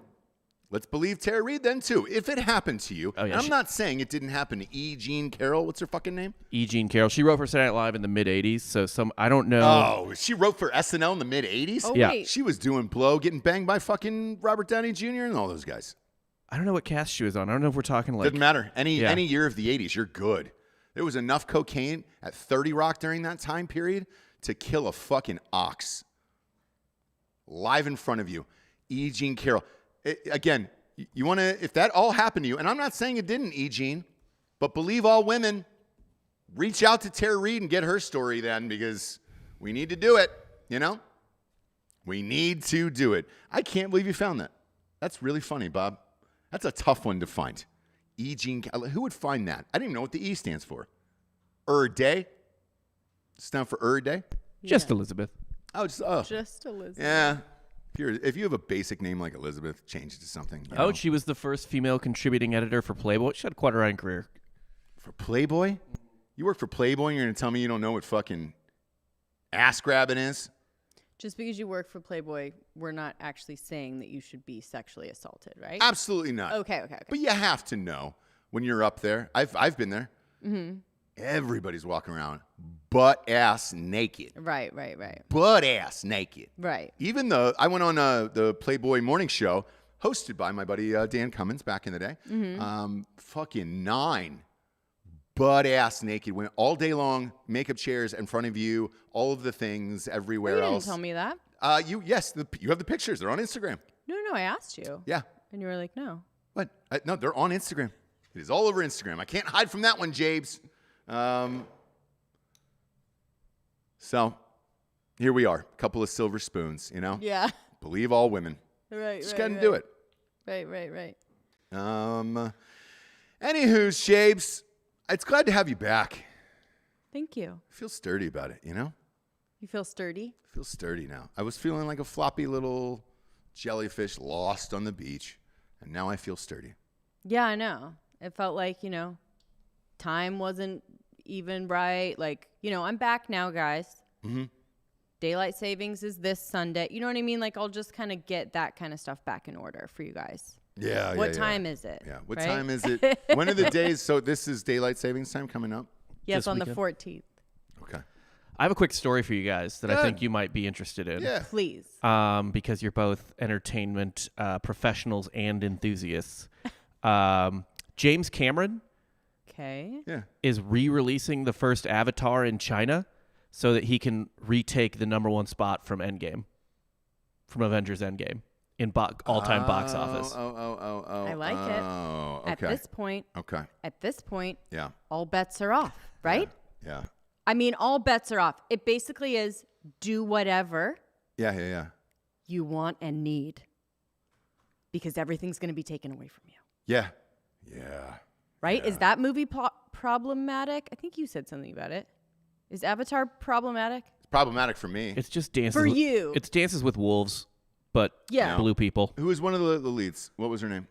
Speaker 1: let's believe Tara Reid then, too. If it happened to you,
Speaker 3: Oh, yeah,
Speaker 1: and I'm not saying it didn't happen to E. Jean Carroll. What's her fucking name?
Speaker 3: E. Jean Carroll. She wrote for Saturday Night Live in the mid '80s. So I don't know.
Speaker 1: Oh, she wrote for SNL in the mid-'80s?
Speaker 2: Oh,
Speaker 3: Yeah.
Speaker 2: wait.
Speaker 1: She was doing blow, getting banged by fucking Robert Downey Jr. and all those guys.
Speaker 3: I don't know what cast she was on. I don't know if we're talking like.
Speaker 1: Doesn't matter. Any
Speaker 3: Yeah.
Speaker 1: year of the 80s, you're good. There was enough cocaine at 30 Rock during that time period to kill a fucking ox. Live in front of you. E. Jean Carroll. Again, you want to, if that all happened to you, and I'm not saying it didn't, E. Jean, but believe all women, reach out to Tara Reid and get her story then, because we need to do it, you know? We need to do it. I can't believe you found that. That's really funny, Bob. That's a tough one to find. E. Jean, who would find that? I don't even know what the E stands for. Day? Stand for Day?
Speaker 3: Just Elizabeth.
Speaker 1: Oh,
Speaker 2: Just Elizabeth.
Speaker 1: yeah. If you have a basic name like Elizabeth, change it to something. you
Speaker 3: Oh,
Speaker 1: know.
Speaker 3: she was the first female contributing editor for Playboy. She had quite a running career.
Speaker 1: For Playboy? You work for Playboy and you're going to tell me you don't know what fucking ass grabbing is?
Speaker 2: Just because you work for Playboy, we're not actually saying that you should be sexually assaulted, right?
Speaker 1: Absolutely not.
Speaker 2: Okay.
Speaker 1: But you have to know when you're up there. I've been there. Mm-hmm. Everybody's walking around butt ass naked.
Speaker 2: Right.
Speaker 1: Butt ass naked.
Speaker 2: Right.
Speaker 1: Even though I went on the Playboy morning show hosted by my buddy Dan Cummins back in the day.
Speaker 2: Mm-hmm.
Speaker 1: Fucking 9 butt ass naked, went all day long, makeup chairs in front of you, all of the things everywhere
Speaker 2: You
Speaker 1: else.
Speaker 2: didn't tell me that.
Speaker 1: You have the pictures. They're on Instagram.
Speaker 2: No, I asked you.
Speaker 1: Yeah.
Speaker 2: And you were like, no.
Speaker 1: What? No, they're on Instagram. It is all over Instagram. I can't hide from that one, Jabes. So here we are, a couple of silver spoons, you know?
Speaker 2: Yeah.
Speaker 1: Believe all women.
Speaker 2: Right.
Speaker 1: Just gotta do it.
Speaker 2: Right.
Speaker 1: Anywho's, Jabes, it's glad to have you back.
Speaker 2: Thank you.
Speaker 1: I feel sturdy about it, you know?
Speaker 2: You feel sturdy?
Speaker 1: I feel sturdy now. I was feeling like a floppy little jellyfish lost on the beach, and now I feel sturdy.
Speaker 2: Yeah, I know. It felt like, time wasn't even right. Like, I'm back now, guys.
Speaker 1: Mm-hmm.
Speaker 2: Daylight savings is this Sunday. You know what I mean? Like, I'll just kind of get that kind of stuff back in order for you guys.
Speaker 1: Yeah,
Speaker 2: What time is it?
Speaker 1: Yeah, what
Speaker 2: right?
Speaker 1: time is it? When are the days? So this is daylight savings time coming up?
Speaker 2: Yes,
Speaker 3: This
Speaker 2: on
Speaker 3: weekend?
Speaker 2: the 14th.
Speaker 1: Okay.
Speaker 3: I have a quick story for you guys that I
Speaker 1: Good.
Speaker 3: think you might be interested in.
Speaker 1: Yeah.
Speaker 2: Please.
Speaker 3: Because you're both entertainment professionals and enthusiasts. James Cameron
Speaker 2: Okay.
Speaker 1: Yeah.
Speaker 3: is re-releasing the first Avatar in China so that he can retake the #1 spot from Avengers Endgame in all-time box office.
Speaker 1: Oh.
Speaker 2: I like it.
Speaker 1: Oh, okay.
Speaker 2: At this point,
Speaker 1: Yeah.
Speaker 2: all bets are off, right?
Speaker 1: Yeah.
Speaker 2: I mean, all bets are off. It basically is do whatever
Speaker 1: Yeah.
Speaker 2: you want and need because everything's going to be taken away from you.
Speaker 1: Yeah.
Speaker 2: Right? Is that movie problematic? I think you said something about it. Is Avatar problematic?
Speaker 1: It's problematic for me.
Speaker 3: It's just dances
Speaker 2: For you.
Speaker 3: It's Dances with Wolves, but
Speaker 2: Yeah.
Speaker 3: blue people.
Speaker 1: Who was one of the leads? What was her name?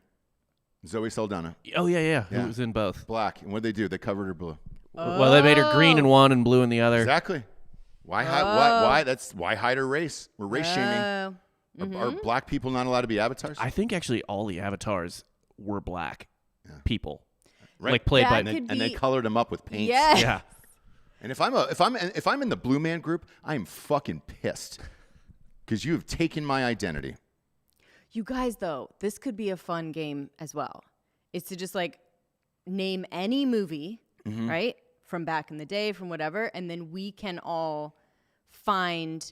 Speaker 1: Zoe Saldana.
Speaker 3: Oh yeah.
Speaker 1: Yeah.
Speaker 3: Who was in both?
Speaker 1: Black. And what did they do? They covered her blue.
Speaker 3: Well, they made her green in one and blue in the other.
Speaker 1: Exactly. Why hide her race? We're race shaming. Are black people not allowed to be avatars?
Speaker 3: I think actually all the avatars were black people,
Speaker 1: Right.
Speaker 3: like played by.
Speaker 2: That could
Speaker 1: and they colored them up with paint.
Speaker 2: Yes.
Speaker 3: Yeah.
Speaker 1: And if I'm in the blue man group, I am fucking pissed because you have taken my identity.
Speaker 2: You guys, though, this could be a fun game as well. It's to just like name any movie, right? From back in the day, from whatever. And then we can all find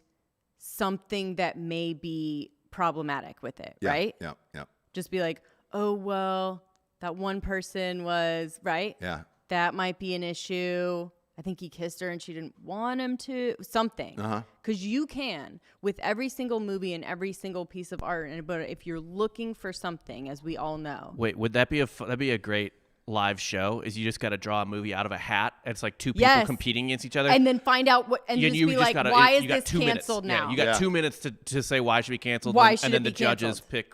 Speaker 2: something that may be problematic with it,
Speaker 1: Yeah,
Speaker 2: right?
Speaker 1: Yeah. Yeah.
Speaker 2: Just be like, oh, well, that one person was, right?
Speaker 1: Yeah.
Speaker 2: That might be an issue. I think he kissed her and she didn't want him to. Something. Because you can, with every single movie and every single piece of art, but if you're looking for something, as we all know.
Speaker 3: Wait, would that be that'd be a great live show? Is you just got to draw a movie out of a hat? It's like two people competing against each other,
Speaker 2: and then find out what, and just be like, why is this canceled now?
Speaker 3: Yeah, you got 2 minutes to say why it should be canceled.
Speaker 2: Why
Speaker 3: and
Speaker 2: should
Speaker 3: then
Speaker 2: it
Speaker 3: the
Speaker 2: be
Speaker 3: judges
Speaker 2: canceled?
Speaker 3: pick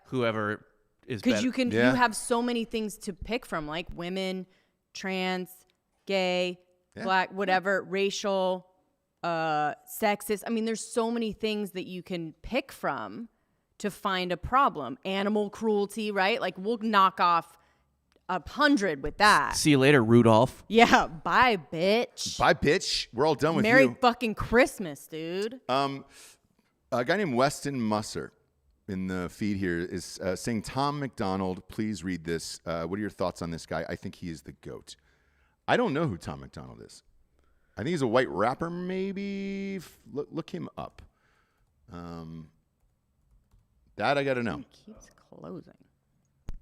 Speaker 3: whoever is
Speaker 2: Because
Speaker 3: better.
Speaker 2: you have so many things to pick from, like women, trans, gay, black, whatever, racial, sexist. I mean, there's so many things that you can pick from to find a problem. Animal cruelty, right? Like we'll knock off 100 with that.
Speaker 3: See you later, Rudolph.
Speaker 2: Yeah, bye, bitch.
Speaker 1: Bye, bitch. We're all done with
Speaker 2: Merry
Speaker 1: you.
Speaker 2: fucking Christmas, dude.
Speaker 1: A guy named Weston Musser in the feed here is saying, Tom McDonald, please read this. What are your thoughts on this guy? I think he is the GOAT. I don't know who Tom McDonald is. I think he's a white rapper, maybe. Look him up. That I got to know.
Speaker 2: It keeps closing.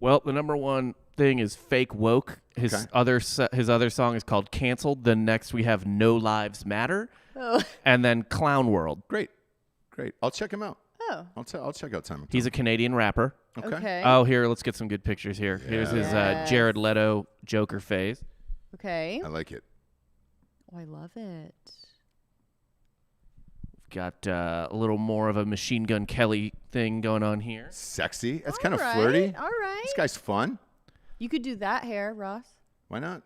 Speaker 3: Well, the number one thing is Fake Woke. His other song is called Canceled. Then next we have No Lives Matter. And then Clown World.
Speaker 1: Great. I'll check him out.
Speaker 2: Oh.
Speaker 1: I'll check out Tom McDonald.
Speaker 3: He's a Canadian rapper.
Speaker 2: Okay.
Speaker 3: Oh, here, let's get some good pictures here. Here's his Jared Leto Joker phase.
Speaker 2: Okay.
Speaker 1: I like it.
Speaker 2: Oh, I love it.
Speaker 3: Got a little more of a Machine Gun Kelly thing going on here.
Speaker 1: Sexy. That's
Speaker 2: All
Speaker 1: kind of
Speaker 2: right,
Speaker 1: flirty.
Speaker 2: all right.
Speaker 1: This guy's fun.
Speaker 2: You could do that hair, Ross.
Speaker 1: Why not?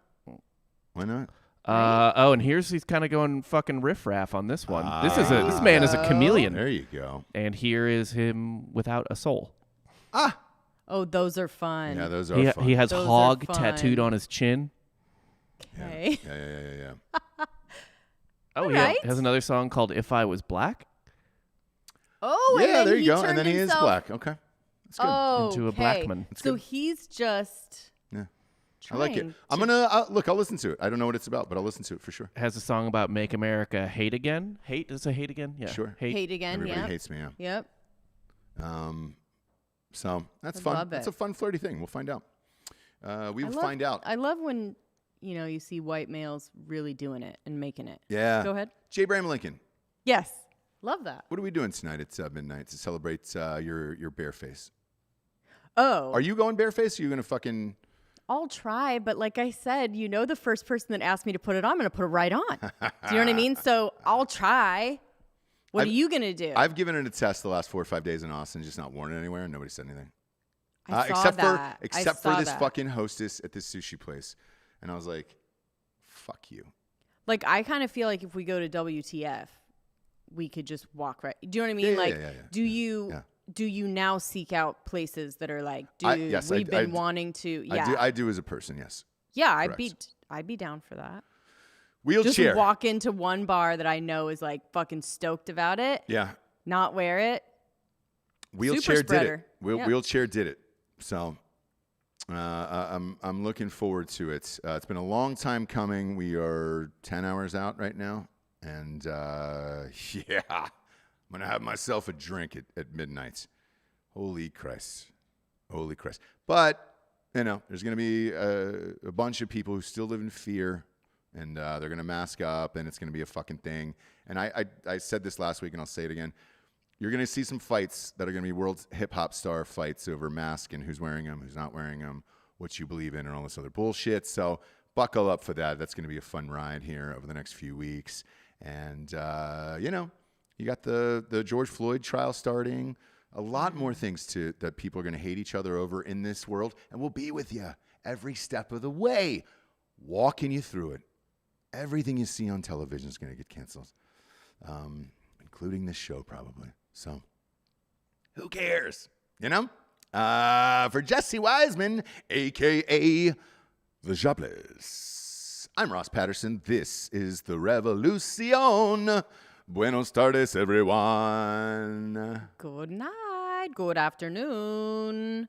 Speaker 1: Why not?
Speaker 3: And he's kind of going fucking riff-raff on this one. This man is a chameleon.
Speaker 1: There you go.
Speaker 3: And here is him without a soul.
Speaker 2: Oh, those are fun.
Speaker 1: Yeah, those are fun.
Speaker 3: He has
Speaker 2: Those are
Speaker 3: hog
Speaker 2: fun.
Speaker 3: tattooed on his chin.
Speaker 2: Okay.
Speaker 1: Yeah.
Speaker 3: Oh,
Speaker 2: right.
Speaker 3: He has another song called If I Was Black.
Speaker 2: Oh, and
Speaker 1: Yeah,
Speaker 2: then
Speaker 1: there you
Speaker 2: he
Speaker 1: go. And
Speaker 2: turned
Speaker 1: then he is
Speaker 2: himself-
Speaker 1: black. Okay. That's good.
Speaker 2: Oh,
Speaker 3: Into a black man. That's
Speaker 2: So
Speaker 1: good.
Speaker 2: he's just.
Speaker 1: Yeah. I like it.
Speaker 2: trying
Speaker 1: I'm
Speaker 2: to-
Speaker 1: going to look, I'll listen to it. I don't know what it's about, but I'll listen to it for sure.
Speaker 3: Has a song about Make America Hate Again. Hate? Does it hate again? Yeah.
Speaker 1: Sure.
Speaker 2: Hate again.
Speaker 1: Everybody
Speaker 2: Yeah.
Speaker 1: hates me, yeah.
Speaker 2: Yep.
Speaker 1: So that's
Speaker 2: I
Speaker 1: fun.
Speaker 2: love
Speaker 1: That's
Speaker 2: it.
Speaker 1: a fun flirty thing. We'll find out. We will
Speaker 2: I love-
Speaker 1: find out.
Speaker 2: I love when you see white males really doing it and making it.
Speaker 1: Yeah.
Speaker 2: Go ahead.
Speaker 1: J. Bram Lincoln.
Speaker 2: Yes. Love that.
Speaker 1: What are we doing tonight at midnight to celebrate your bare face?
Speaker 2: Oh.
Speaker 1: Are you going bareface? Or are you going to fucking...
Speaker 2: I'll try, but like I said, the first person that asked me to put it on, I'm going to put it right on. Do you know what I mean? So I'll try. What are you going to do?
Speaker 1: I've given it a test the last 4 or 5 days in Austin, just not worn it anywhere, and nobody said anything.
Speaker 2: I saw
Speaker 1: except
Speaker 2: that.
Speaker 1: except for this fucking hostess at this sushi place. And I was like, fuck you.
Speaker 2: Like, I kind of feel like if we go to WTF, we could just walk right. Do you know what I mean?
Speaker 1: Yeah,
Speaker 2: like,
Speaker 1: yeah.
Speaker 2: do you now seek out places that are like, dude,
Speaker 1: yes,
Speaker 2: we've
Speaker 1: I
Speaker 2: been wanting to. Yeah.
Speaker 1: I do as a person, yes.
Speaker 2: Yeah,
Speaker 1: Correct.
Speaker 2: I'd be down for that.
Speaker 1: Wheelchair.
Speaker 2: Just walk into one bar that I know is like fucking stoked about it.
Speaker 1: Yeah.
Speaker 2: Not wear it.
Speaker 1: Wheelchair did it.
Speaker 2: spreader. Yeah.
Speaker 1: Wheelchair did it. So I'm looking forward to it. It's been a long time coming. We are 10 hours out right now. And yeah, I'm going to have myself a drink at midnight. Holy Christ. But, there's going to be a bunch of people who still live in fear. And they're going to mask up, and it's going to be a fucking thing. And I said this last week, and I'll say it again. You're going to see some fights that are going to be world hip-hop star fights over mask and who's wearing them, who's not wearing them, what you believe in, and all this other bullshit. So buckle up for that. That's going to be a fun ride here over the next few weeks. And, you know, you got the George Floyd trial starting. A lot more things that people are going to hate each other over in this world. And we'll be with you every step of the way, walking you through it. Everything you see on television is going to get canceled, including this show probably. So who cares? You know? For Jessie Wiseman, a.k.a. The Jobless, I'm Ross Patterson. This is The Revolucion. Buenos tardes, everyone.
Speaker 2: Good night. Good afternoon.